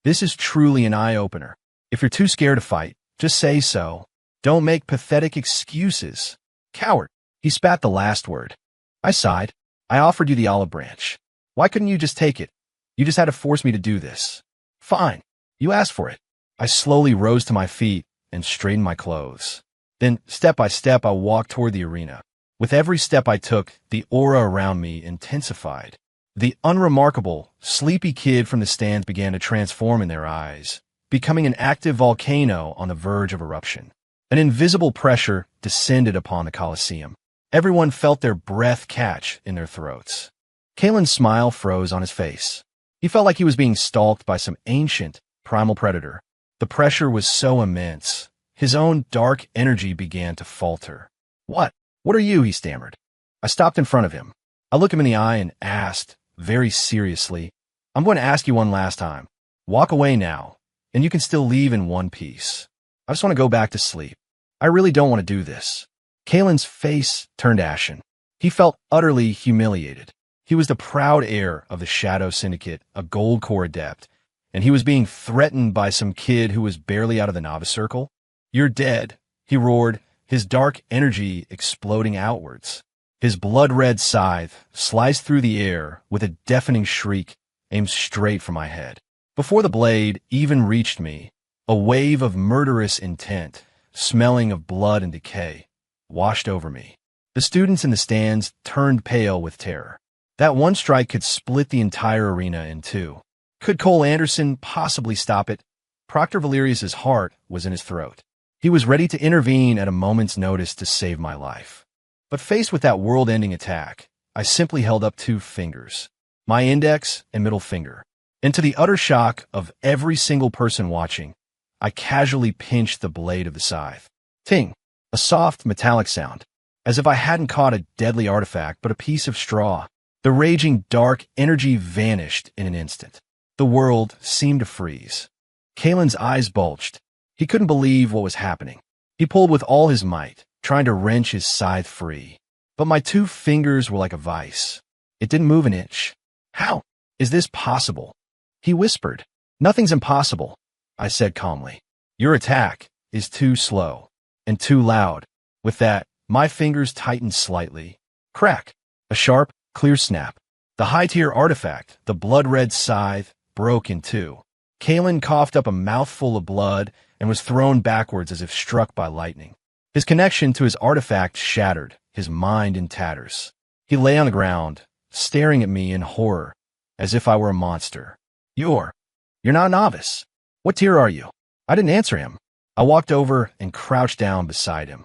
This is truly an eye-opener. If you're too scared to fight, just say so. Don't make pathetic excuses. Coward. He spat the last word. I sighed. I offered you the olive branch. Why couldn't you just take it? You just had to force me to do this. Fine. You asked for it. I slowly rose to my feet and straightened my clothes. Then, step by step, I walked toward the arena. With every step I took, the aura around me intensified. The unremarkable, sleepy kid from the stands began to transform in their eyes, becoming an active volcano on the verge of eruption. An invisible pressure descended upon the Colosseum. Everyone felt their breath catch in their throats. Kalen's smile froze on his face. He felt like he was being stalked by some ancient, primal predator. The pressure was so immense. His own dark energy began to falter. What are you? He stammered. I stopped in front of him. I looked him in the eye and asked, very seriously, I'm going to ask you one last time. Walk away now, and you can still leave in one piece. I just want to go back to sleep. I really don't want to do this. Kalen's face turned ashen. He felt utterly humiliated. He was the proud heir of the Shadow Syndicate, a Gold Corps adept, and he was being threatened by some kid who was barely out of the novice circle. You're dead, he roared, his dark energy exploding outwards. His blood-red scythe sliced through the air with a deafening shriek aimed straight for my head. Before the blade even reached me, a wave of murderous intent, smelling of blood and decay, washed over me. The students in the stands turned pale with terror. That one strike could split the entire arena in two. Could Cole Anderson possibly stop it? Proctor Valerius's heart was in his throat. He was ready to intervene at a moment's notice to save my life. But faced with that world-ending attack, I simply held up two fingers, my index and middle finger. And to the utter shock of every single person watching, I casually pinched the blade of the scythe. Ting! A soft, metallic sound, as if I hadn't caught a deadly artifact but a piece of straw. The raging dark energy vanished in an instant. The world seemed to freeze. Kalen's eyes bulged. He couldn't believe what was happening. He pulled with all his might, trying to wrench his scythe free. But my two fingers were like a vice. It didn't move an inch. How is this possible? He whispered. Nothing's impossible, I said calmly. Your attack is too slow and too loud. With that, my fingers tightened slightly. Crack! A sharp, clear snap. The high-tier artifact, the blood-red scythe, broke in two. Kalen coughed up a mouthful of blood and was thrown backwards as if struck by lightning. His connection to his artifact shattered, his mind in tatters. He lay on the ground, staring at me in horror, as if I were a monster. You're not a novice. What tier are you? I didn't answer him. I walked over and crouched down beside him.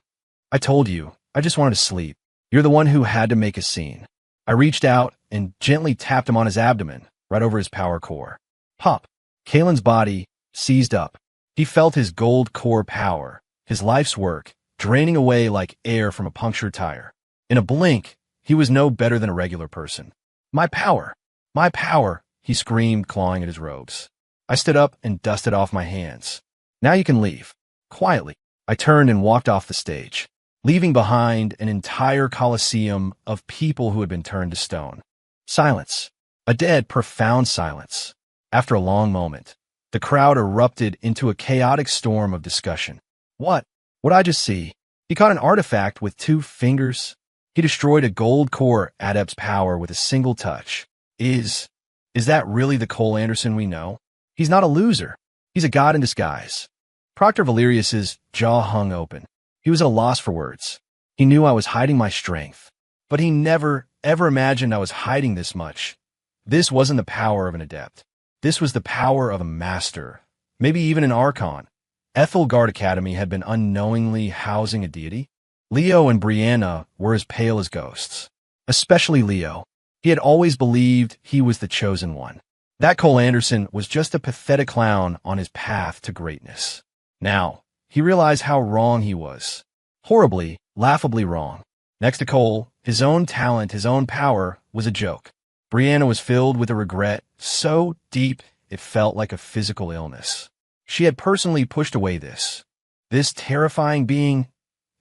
I told you, I just wanted to sleep. You're the one who had to make a scene. I reached out and gently tapped him on his abdomen, right over his power core. Pop! Kalen's body seized up. He felt his gold core power, his life's work, draining away like air from a punctured tire. In a blink, he was no better than a regular person. My power! My power! He screamed, clawing at his robes. I stood up and dusted off my hands. Now you can leave. Quietly, I turned and walked off the stage, leaving behind an entire coliseum of people who had been turned to stone. Silence. A dead, profound silence. After a long moment, the crowd erupted into a chaotic storm of discussion. What'd I just see? He caught an artifact with two fingers. He destroyed a gold core adept's power with a single touch. Is that really the Cole Anderson we know? He's not a loser. He's a god in disguise. Proctor Valerius's jaw hung open. He was at a loss for words. He knew I was hiding my strength, but he never, ever imagined I was hiding this much. This wasn't the power of an adept. This was the power of a master, maybe even an archon. Ethelgard Academy had been unknowingly housing a deity. Leo and Brianna were as pale as ghosts. Especially Leo. He had always believed he was the chosen one. That Cole Anderson was just a pathetic clown on his path to greatness. Now, he realized how wrong he was. Horribly, laughably wrong. Next to Cole, his own talent, his own power, was a joke. Brianna was filled with a regret so deep it felt like a physical illness. She had personally pushed away this terrifying being.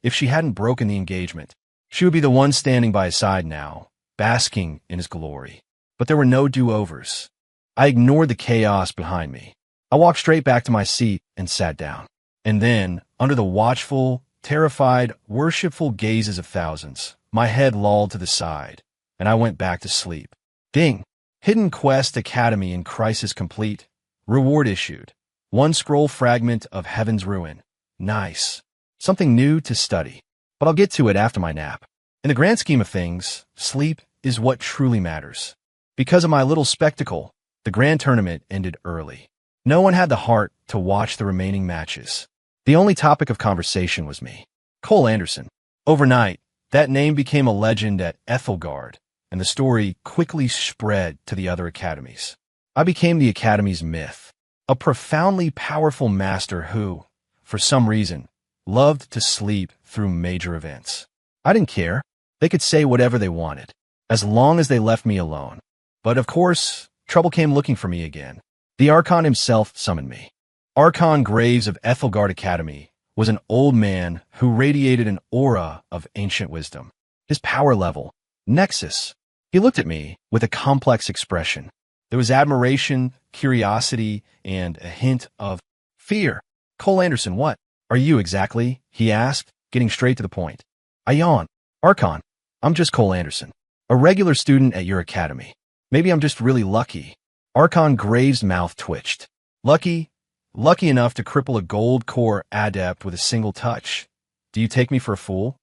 If she hadn't broken the engagement, she would be the one standing by his side now, basking in his glory. But there were no do-overs. I ignored the chaos behind me. I walked straight back to my seat and sat down. And then, under the watchful, terrified, worshipful gazes of thousands, my head lolled to the side, and I went back to sleep. Ding! Hidden Quest Academy in crisis complete. Reward issued. 1 scroll fragment of Heaven's Ruin. Nice. Something new to study. But I'll get to it after my nap. In the grand scheme of things, sleep is what truly matters. Because of my little spectacle, the grand tournament ended early. No one had the heart to watch the remaining matches. The only topic of conversation was me. Cole Anderson. Overnight, that name became a legend at Ethelgard, and the story quickly spread to the other academies. I became the academy's myth, a profoundly powerful master who, for some reason, loved to sleep through major events. I didn't care. They could say whatever they wanted, as long as they left me alone. But of course, trouble came looking for me again. The Archon himself summoned me. Archon Graves of Ethelgard Academy was an old man who radiated an aura of ancient wisdom. His power level, Nexus. He looked at me with a complex expression. There was admiration, curiosity, and a hint of fear. Cole Anderson, what are you exactly? He asked, getting straight to the point. I yawned. Archon, I'm just Cole Anderson, a regular student at your academy. Maybe I'm just really lucky. Archon Graves' mouth twitched. Lucky enough to cripple a gold core adept with a single touch. Do you take me for a fool?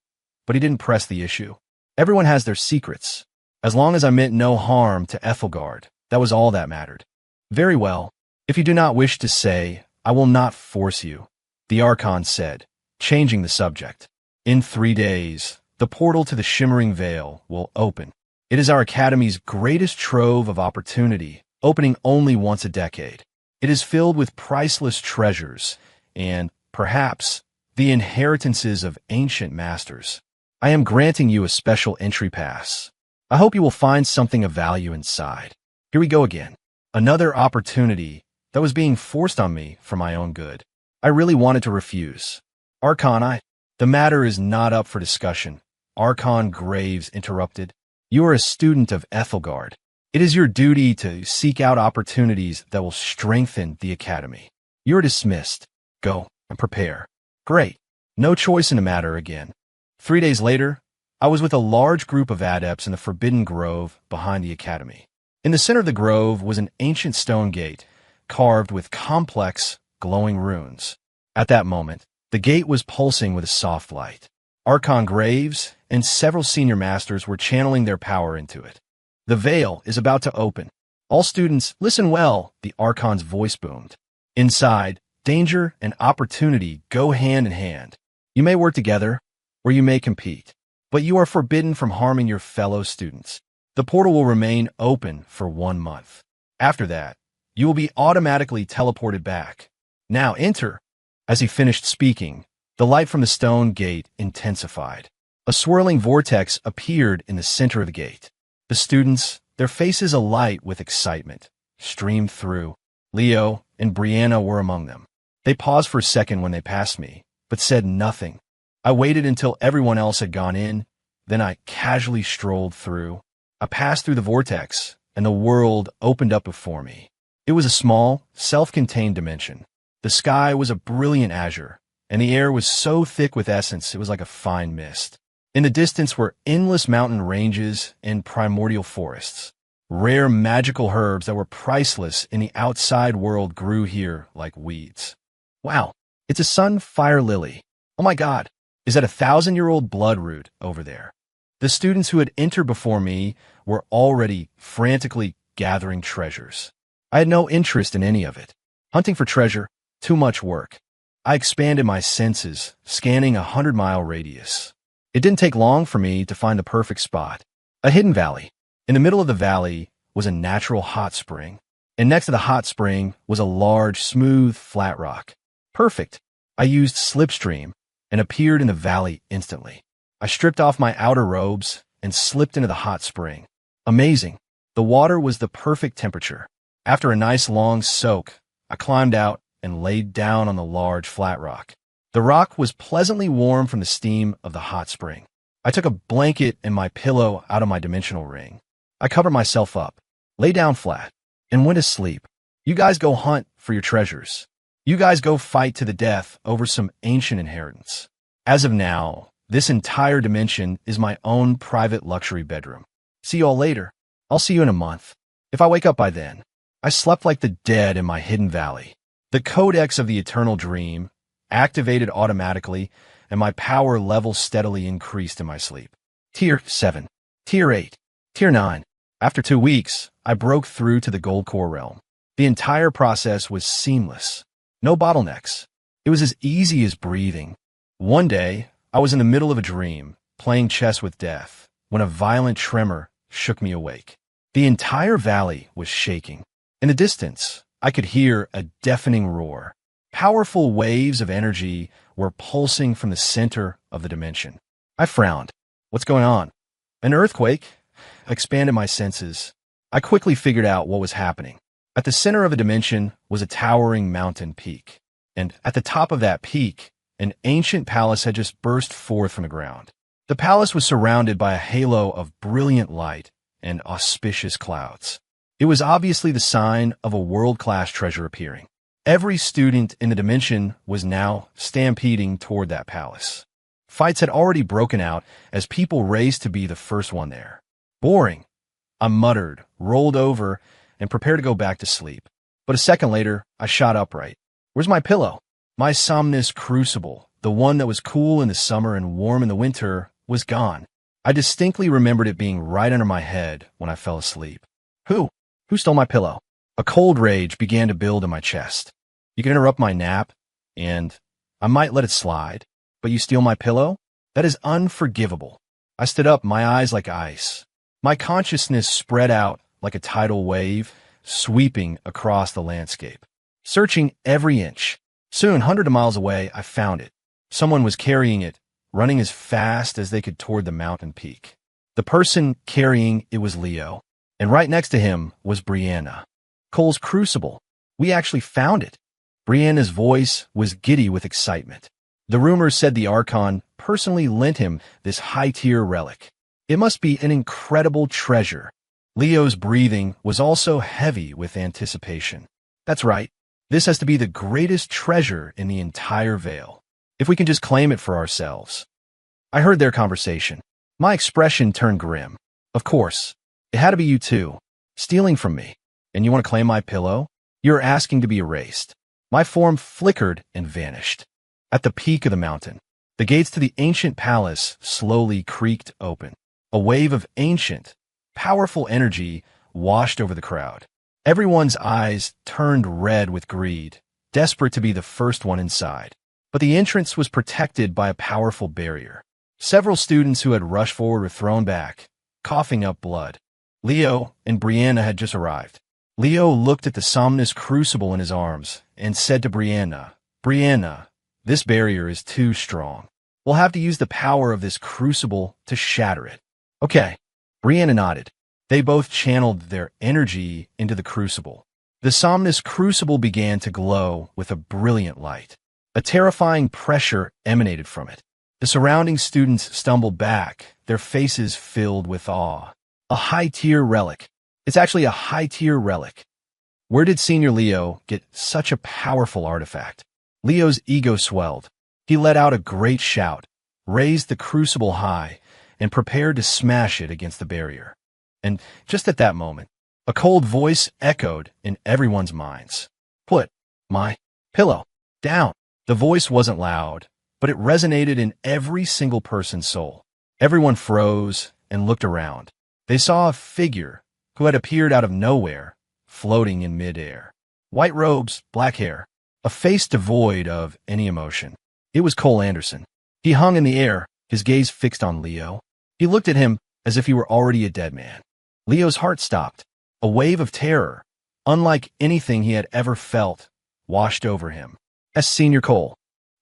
But he didn't press the issue. Everyone has their secrets. As long as I meant no harm to Ethelgard, that was all that mattered. Very well. If you do not wish to say, I will not force you, the Archon said, changing the subject. In 3 days, the portal to the Shimmering Veil will open. It is our academy's greatest trove of opportunity, opening only once a decade. It is filled with priceless treasures and, perhaps, the inheritances of ancient masters. I am granting you a special entry pass. I hope you will find something of value inside. Here we go again. Another opportunity that was being forced on me for my own good. I really wanted to refuse. Archon, the matter is not up for discussion. Archon Graves interrupted. You are a student of Ethelgard. It is your duty to seek out opportunities that will strengthen the academy. You are dismissed. Go and prepare. Great. No choice in the matter again. 3 days later, I was with a large group of adepts in the Forbidden Grove behind the academy. In the center of the grove was an ancient stone gate, carved with complex, glowing runes. At that moment, the gate was pulsing with a soft light. Archon Graves and several senior masters were channeling their power into it. The veil is about to open. All students, listen well, the Archon's voice boomed. Inside, danger and opportunity go hand in hand. You may work together, or you may compete, but you are forbidden from harming your fellow students. The portal will remain open for 1 month. After that, you will be automatically teleported back. Now enter. As he finished speaking, the light from the stone gate intensified. A swirling vortex appeared in the center of the gate. The students, their faces alight with excitement, streamed through. Leo and Brianna were among them. They paused for a second when they passed me, but said nothing. I waited until everyone else had gone in, then I casually strolled through. I passed through the vortex, and the world opened up before me. It was a small, self-contained dimension. The sky was a brilliant azure, and the air was so thick with essence it was like a fine mist. In the distance were endless mountain ranges and primordial forests. Rare magical herbs that were priceless in the outside world grew here like weeds. Wow, it's a sunfire lily. Oh my God, is that a 1,000-year-old bloodroot over there? The students who had entered before me were already frantically gathering treasures. I had no interest in any of it. Hunting for treasure, too much work. I expanded my senses, scanning a 100-mile radius. It didn't take long for me to find the perfect spot. A hidden valley. In the middle of the valley was a natural hot spring, and next to the hot spring was a large, smooth, flat rock. Perfect. I used Slipstream and appeared in the valley instantly. I stripped off my outer robes and slipped into the hot spring. Amazing. The water was the perfect temperature. After a nice long soak, I climbed out and laid down on the large flat rock. The rock was pleasantly warm from the steam of the hot spring. I took a blanket and my pillow out of my dimensional ring. I covered myself up, lay down flat, and went to sleep. You guys go hunt for your treasures. You guys go fight to the death over some ancient inheritance. As of now, this entire dimension is my own private luxury bedroom. See you all later. I'll see you in a month. If I wake up by then. I slept like the dead in my hidden valley. The codex of the eternal dream activated automatically, and my power level steadily increased in my sleep. Tier 7, Tier 8, Tier 9. After 2 weeks, I broke through to the Gold Core realm. The entire process was seamless. No bottlenecks. It was as easy as breathing. One day, I was in the middle of a dream, playing chess with death, when a violent tremor shook me awake. The entire valley was shaking. In the distance, I could hear a deafening roar. Powerful waves of energy were pulsing from the center of the dimension. I frowned. What's going on? An earthquake? I expanded my senses. I quickly figured out what was happening. At the center of the dimension was a towering mountain peak. And at the top of that peak, an ancient palace had just burst forth from the ground. The palace was surrounded by a halo of brilliant light and auspicious clouds. It was obviously the sign of a world-class treasure appearing. Every student in the dimension was now stampeding toward that palace. Fights had already broken out as people raced to be the first one there. Boring. I muttered, rolled over, and prepared to go back to sleep. But a second later, I shot upright. Where's my pillow? My Somnus Crucible, the one that was cool in the summer and warm in the winter, was gone. I distinctly remembered it being right under my head when I fell asleep. Who stole my pillow? A cold rage began to build in my chest. You can interrupt my nap, and I might let it slide, but you steal my pillow? That is unforgivable. I stood up, my eyes like ice. My consciousness spread out like a tidal wave, sweeping across the landscape. Searching every inch. Soon, hundreds of miles away, I found it. Someone was carrying it, running as fast as they could toward the mountain peak. The person carrying it was Leo, and right next to him was Brianna. Cole's crucible. We actually found it. Brianna's voice was giddy with excitement. The rumors said the Archon personally lent him this high-tier relic. It must be an incredible treasure. Leo's breathing was also heavy with anticipation. That's right. This has to be the greatest treasure in the entire Vale. If we can just claim it for ourselves. I heard their conversation. My expression turned grim. Of course. It had to be you too. Stealing from me. And you want to claim my pillow? You're asking to be erased. My form flickered and vanished. At the peak of the mountain, the gates to the ancient palace slowly creaked open. A wave of ancient, powerful energy washed over the crowd. Everyone's eyes turned red with greed, desperate to be the first one inside. But the entrance was protected by a powerful barrier. Several students who had rushed forward were thrown back, coughing up blood. Leo and Brianna had just arrived. Leo looked at the Somnus Crucible in his arms and said to Brianna, "Brianna, this barrier is too strong. We'll have to use the power of this crucible to shatter it." Okay. Brianna nodded. They both channeled their energy into the crucible. The Somnus Crucible began to glow with a brilliant light. A terrifying pressure emanated from it. The surrounding students stumbled back, their faces filled with awe. A high-tier relic. It's actually a high-tier relic. Where did Senior Leo get such a powerful artifact? Leo's ego swelled. He let out a great shout, raised the crucible high, and prepared to smash it against the barrier. And just at that moment, a cold voice echoed in everyone's minds. "Put my pillow down." The voice wasn't loud, but it resonated in every single person's soul. Everyone froze and looked around. They saw a figure who had appeared out of nowhere, floating in midair. White robes, black hair, a face devoid of any emotion. It was Cole Anderson. He hung in the air, his gaze fixed on Leo. He looked at him as if he were already a dead man. Leo's heart stopped. A wave of terror, unlike anything he had ever felt, washed over him. Senior Cole,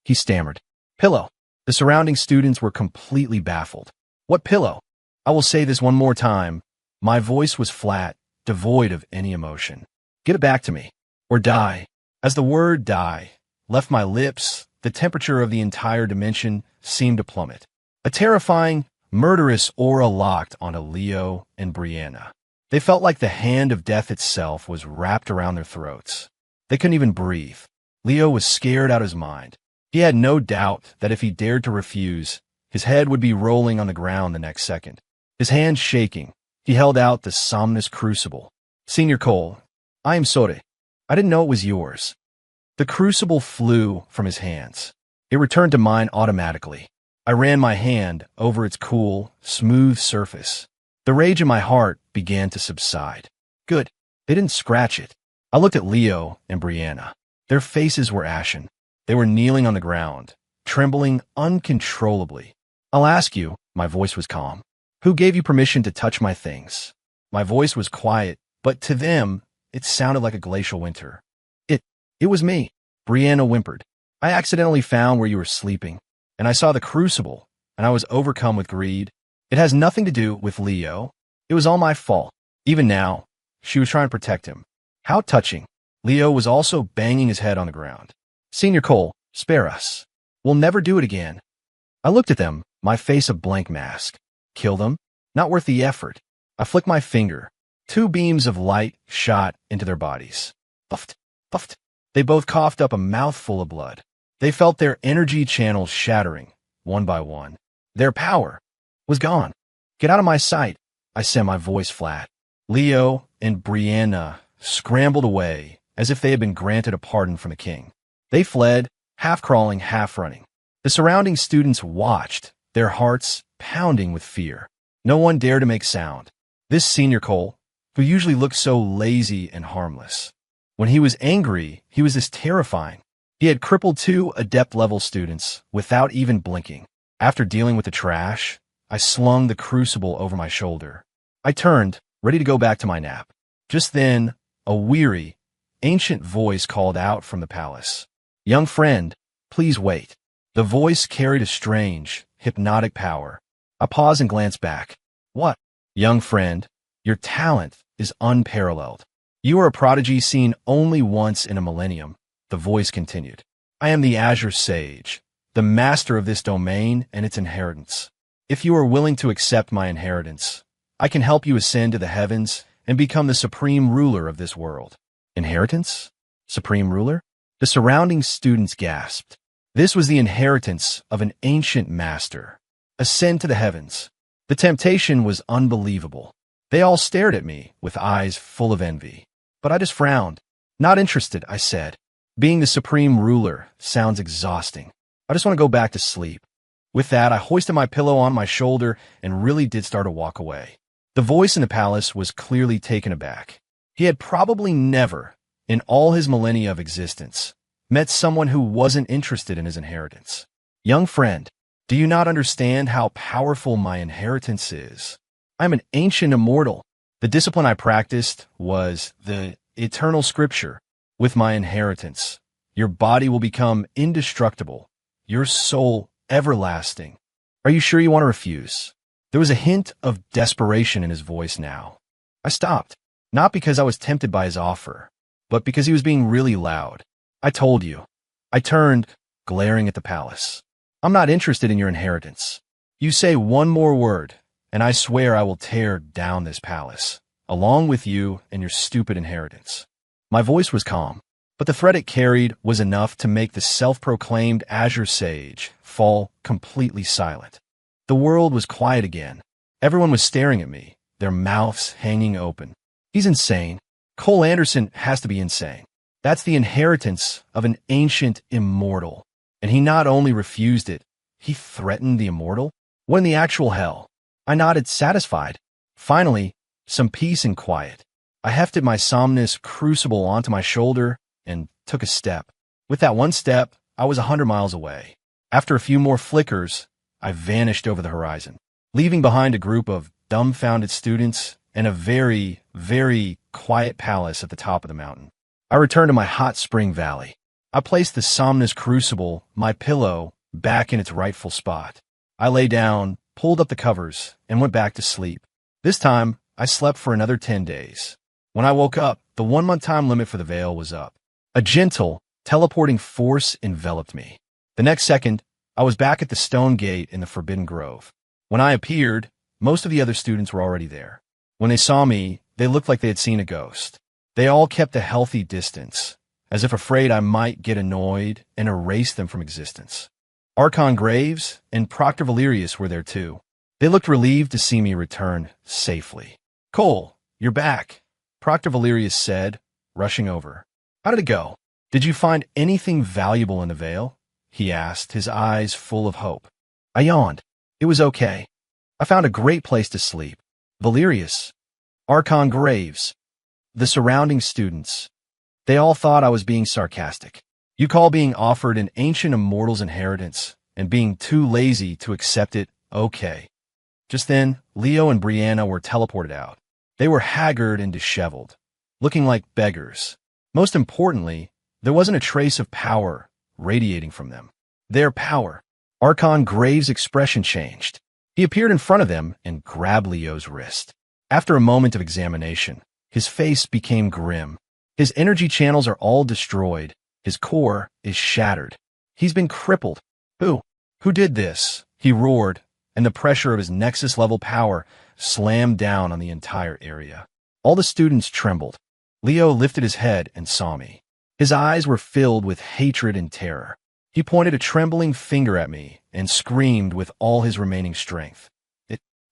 he stammered. Pillow. The surrounding students were completely baffled. What pillow? I will say this one more time. My voice was flat, devoid of any emotion. Give it back to me, or die. As the word die left my lips, the temperature of the entire dimension seemed to plummet. A terrifying, murderous aura locked onto Leo and Brianna. They felt like the hand of death itself was wrapped around their throats. They couldn't even breathe. Leo was scared out of his mind. He had no doubt that if he dared to refuse, his head would be rolling on the ground the next second. His hands shaking, he held out the somnus crucible. Senior Cole, I am sorry. I didn't know it was yours. The crucible flew from his hands. It returned to mine automatically. I ran my hand over its cool, smooth surface. The rage in my heart began to subside. Good. They didn't scratch it. I looked at Leo and Brianna. Their faces were ashen. They were kneeling on the ground, trembling uncontrollably. I'll ask you, my voice was calm. Who gave you permission to touch my things? My voice was quiet, but to them, it sounded like a glacial winter. It was me, Brianna whimpered. I accidentally found where you were sleeping, and I saw the crucible, and I was overcome with greed. It has nothing to do with Leo. It was all my fault. Even now, she was trying to protect him. How touching. Leo was also banging his head on the ground. Senior Cole, spare us. We'll never do it again. I looked at them, my face a blank mask. Kill them? Not worth the effort. I flicked my finger. 2 beams of light shot into their bodies. Puffed, puffed. They both coughed up a mouthful of blood. They felt their energy channels shattering, one by one. Their power was gone. Get out of my sight, I said, my voice flat. Leo and Brianna scrambled away as if they had been granted a pardon from the king. They fled, half crawling, half running. The surrounding students watched, their hearts pounding with fear. No one dared to make sound. This Senior Cole, who usually looked so lazy and harmless. When he was angry, he was this terrifying. He had crippled 2 adept-level students without even blinking. After dealing with the trash, I slung the crucible over my shoulder. I turned, ready to go back to my nap. Just then, a weary, ancient voice called out from the palace. Young friend, please wait. The voice carried a strange, hypnotic power. I paused and glanced back. What? Young friend, your talent is unparalleled. You are a prodigy seen only once in a millennium, the voice continued. I am the Azure Sage, the master of this domain and its inheritance. If you are willing to accept my inheritance, I can help you ascend to the heavens and become the supreme ruler of this world. Inheritance? Supreme ruler? The surrounding students gasped. This was the inheritance of an ancient master. Ascend to the heavens. The temptation was unbelievable. They all stared at me with eyes full of envy. But I just frowned. Not interested, I said. Being the supreme ruler sounds exhausting. I just want to go back to sleep. With that, I hoisted my pillow on my shoulder and really did start to walk away. The voice in the palace was clearly taken aback. He had probably never, in all his millennia of existence, met someone who wasn't interested in his inheritance. Young friend, do you not understand how powerful my inheritance is? I'm an ancient immortal. The discipline I practiced was the eternal scripture. With my inheritance, your body will become indestructible, your soul everlasting. Are you sure you want to refuse? There was a hint of desperation in his voice now. I stopped, not because I was tempted by his offer, but because he was being really loud. I told you. I turned, glaring at the palace. I'm not interested in your inheritance. You say one more word, and I swear I will tear down this palace, along with you and your stupid inheritance. My voice was calm, but the threat it carried was enough to make the self-proclaimed Azure Sage fall completely silent. The world was quiet again. Everyone was staring at me, their mouths hanging open. He's insane. Cole Anderson has to be insane. That's the inheritance of an ancient immortal. And he not only refused it, he threatened the immortal? What in the actual hell? I nodded, satisfied. Finally, some peace and quiet. I hefted my somnus crucible onto my shoulder and took a step. With that one step, I was 100 miles away. After a few more flickers, I vanished over the horizon, leaving behind a group of dumbfounded students and a very, very quiet palace at the top of the mountain. I returned to my hot spring valley. I placed the Somnus Crucible, my pillow, back in its rightful spot. I lay down, pulled up the covers, and went back to sleep. This time, I slept for another 10 days. When I woke up, the 1-month time limit for the veil was up. A gentle, teleporting force enveloped me. The next second, I was back at the stone gate in the Forbidden Grove. When I appeared, most of the other students were already there. When they saw me, they looked like they had seen a ghost. They all kept a healthy distance, as if afraid I might get annoyed and erase them from existence. Archon Graves and Proctor Valerius were there too. They looked relieved to see me return safely. "Cole, you're back," Proctor Valerius said, rushing over. "How did it go? Did you find anything valuable in the veil?" he asked, his eyes full of hope. I yawned. It was okay. I found a great place to sleep. Valerius, Archon Graves, the surrounding students. They all thought I was being sarcastic. You call being offered an ancient immortal's inheritance and being too lazy to accept it okay. Just then, Leo and Brianna were teleported out. They were haggard and disheveled, looking like beggars. Most importantly, there wasn't a trace of power radiating from them. Their power. Archon Graves' expression changed. He appeared in front of them and grabbed Leo's wrist. After a moment of examination, his face became grim. His energy channels are all destroyed. His core is shattered. He's been crippled. Who did this? He roared, and the pressure of his Nexus-level power slammed down on the entire area. All the students trembled. Leo lifted his head and saw me. His eyes were filled with hatred and terror. He pointed a trembling finger at me and screamed with all his remaining strength.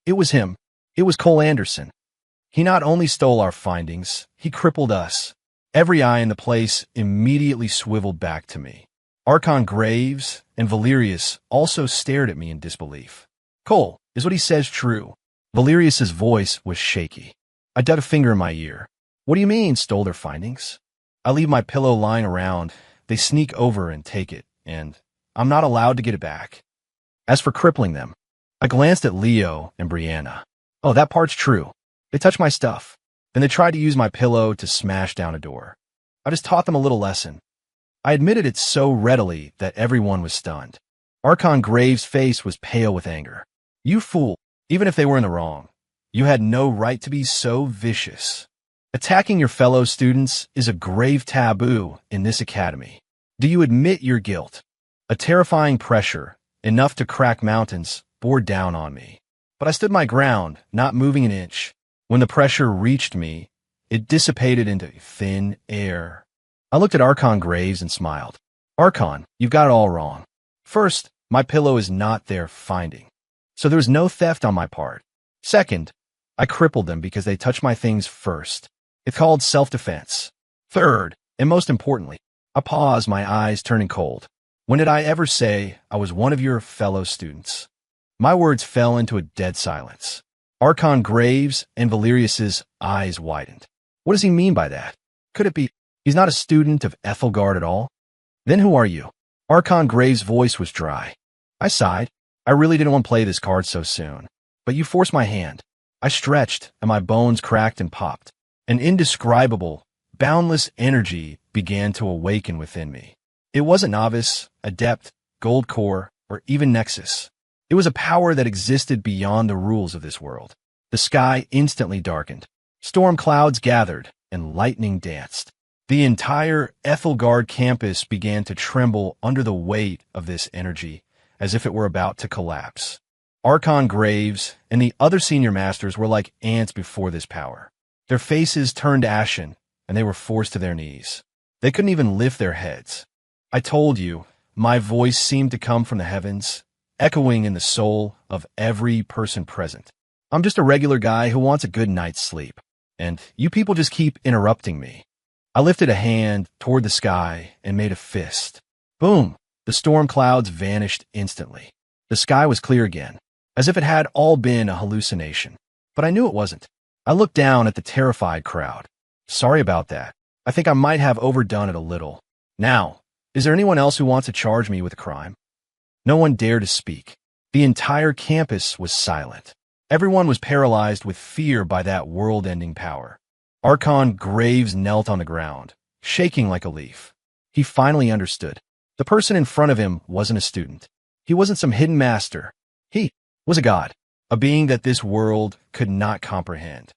It was him. It was Cole Anderson. He not only stole our findings, he crippled us. Every eye in the place immediately swiveled back to me. Archon Graves and Valerius also stared at me in disbelief. "Cole, is what he says true?" Valerius's voice was shaky. I dug a finger in my ear. "What do you mean, stole their findings?" "I leave my pillow lying around. They sneak over and take it, and I'm not allowed to get it back. As for crippling them," I glanced at Leo and Brianna. "Oh, that part's true. They touched my stuff. Then they tried to use my pillow to smash down a door. I just taught them a little lesson." I admitted it so readily that everyone was stunned. Archon Graves' face was pale with anger. "You fool. Even if they were in the wrong, you had no right to be so vicious. Attacking your fellow students is a grave taboo in this academy. Do you admit your guilt?" A terrifying pressure, enough to crack mountains, bore down on me. But I stood my ground, not moving an inch. When the pressure reached me, it dissipated into thin air. I looked at Archon Graves and smiled. "Archon, you've got it all wrong. First, my pillow is not their finding, so there was no theft on my part. Second, I crippled them because they touched my things first. It's called self-defense. Third, and most importantly," I paused, my eyes turning cold. "When did I ever say I was one of your fellow students?" My words fell into a dead silence. Archon Graves and Valerius's eyes widened. What does he mean by that? Could it be he's not a student of Ethelgard at all? Then who are you? Archon Graves' voice was dry. I sighed. I really didn't want to play this card so soon. But you forced my hand. I stretched, and my bones cracked and popped. An indescribable, boundless energy began to awaken within me. It wasn't novice, adept, gold core, or even nexus. It was a power that existed beyond the rules of this world. The sky instantly darkened. Storm clouds gathered, and lightning danced. The entire Ethelgard campus began to tremble under the weight of this energy, as if it were about to collapse. Archon Graves and the other senior masters were like ants before this power. Their faces turned ashen, and they were forced to their knees. They couldn't even lift their heads. I told you, my voice seemed to come from the heavens, echoing in the soul of every person present. I'm just a regular guy who wants a good night's sleep, and you people just keep interrupting me. I lifted a hand toward the sky and made a fist. Boom! The storm clouds vanished instantly. The sky was clear again, as if it had all been a hallucination. But I knew it wasn't. I looked down at the terrified crowd. Sorry about that. I think I might have overdone it a little. Now, is there anyone else who wants to charge me with a crime? No one dared to speak. The entire campus was silent. Everyone was paralyzed with fear by that world-ending power. Archon Graves knelt on the ground, shaking like a leaf. He finally understood. The person in front of him wasn't a student. He wasn't some hidden master. He was a god, a being that this world could not comprehend.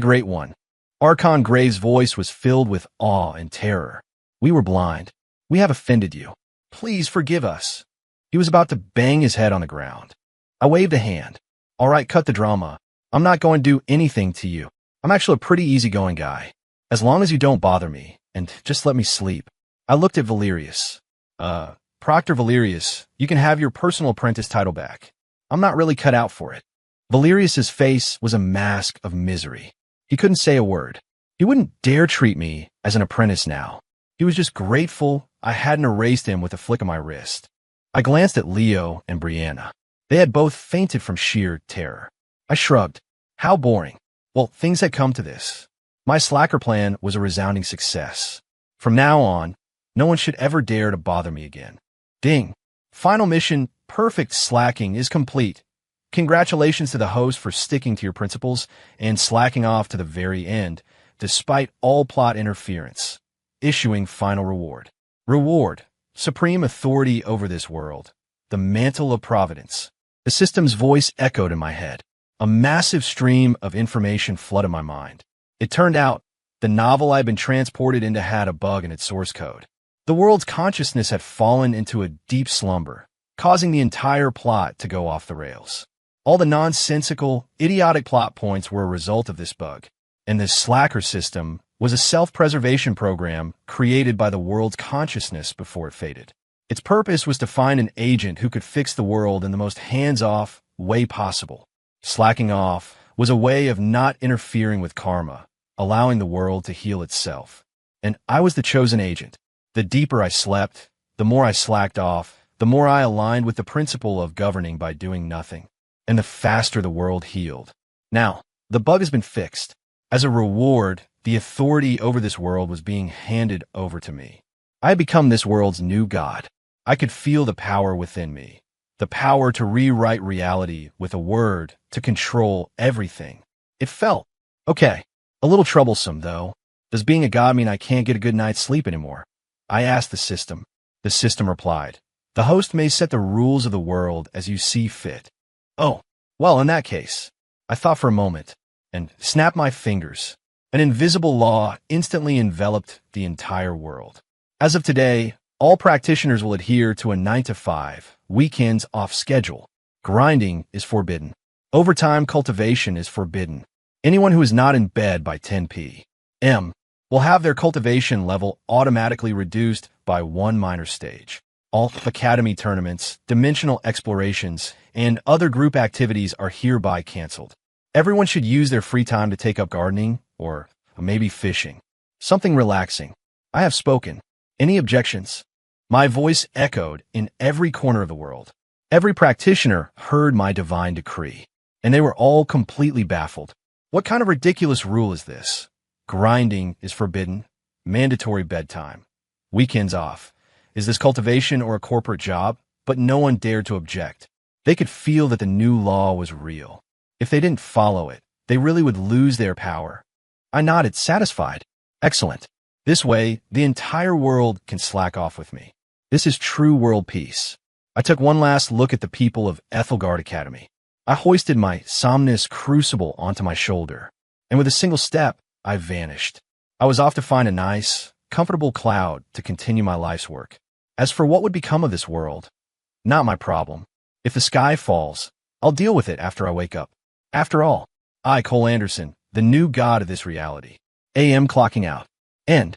Great One. Archon Graves' voice was filled with awe and terror. We were blind. We have offended you. Please forgive us. He was about to bang his head on the ground. I waved a hand. All right, cut the drama. I'm not going to do anything to you. I'm actually a pretty easygoing guy. As long as you don't bother me, and just let me sleep. I looked at Valerius. Proctor Valerius, you can have your personal apprentice title back. I'm not really cut out for it. Valerius's face was a mask of misery. He couldn't say a word. He wouldn't dare treat me as an apprentice now. He was just grateful I hadn't erased him with a flick of my wrist. I glanced at Leo and Brianna. They had both fainted from sheer terror. I shrugged. How boring. Well, things had come to this. My slacker plan was a resounding success. From now on, no one should ever dare to bother me again. Ding. Final mission, perfect slacking, is complete. Congratulations to the host for sticking to your principles and slacking off to the very end, despite all plot interference. Issuing final reward. Reward. Supreme authority over this world. The mantle of providence. The system's voice echoed in my head. A massive stream of information flooded my mind. It turned out the novel I'd been transported into had a bug in its source code. The world's consciousness had fallen into a deep slumber, causing the entire plot to go off the rails. All the nonsensical, idiotic plot points were a result of this bug, and this slacker system was a self-preservation program created by the world's consciousness before it faded. Its purpose was to find an agent who could fix the world in the most hands-off way possible. Slacking off was a way of not interfering with karma, allowing the world to heal itself. And I was the chosen agent. The deeper I slept, the more I slacked off, the more I aligned with the principle of governing by doing nothing, and the faster the world healed. Now, the bug has been fixed. As a reward, the authority over this world was being handed over to me. I had become this world's new god. I could feel the power within me, the power to rewrite reality with a word, to control everything. It felt okay. A little troublesome, though. Does being a god mean I can't get a good night's sleep anymore? I asked the system. The system replied, the host may set the rules of the world as you see fit. Oh, well, in that case, I thought for a moment, and snapped my fingers. An invisible law instantly enveloped the entire world. As of today, all practitioners will adhere to a 9-to-5, weekends off schedule. Grinding is forbidden. Overtime cultivation is forbidden. Anyone who is not in bed by 10 p.m. will have their cultivation level automatically reduced by one minor stage. All academy tournaments, dimensional explorations, and other group activities are hereby canceled. Everyone should use their free time to take up gardening or maybe fishing. Something relaxing. I have spoken. Any objections? My voice echoed in every corner of the world. Every practitioner heard my divine decree, and they were all completely baffled. What kind of ridiculous rule is this? Grinding is forbidden. Mandatory bedtime. Weekends off. Is this cultivation or a corporate job? But no one dared to object. They could feel that the new law was real. If they didn't follow it, they really would lose their power. I nodded, satisfied. Excellent. This way, the entire world can slack off with me. This is true world peace. I took one last look at the people of Ethelgard Academy. I hoisted my Somnus Crucible onto my shoulder, and with a single step, I vanished. I was off to find a nice, comfortable cloud to continue my life's work. As for what would become of this world, not my problem. If the sky falls, I'll deal with it after I wake up. After all, I, Cole Anderson, the new god of this reality. AM clocking out. End.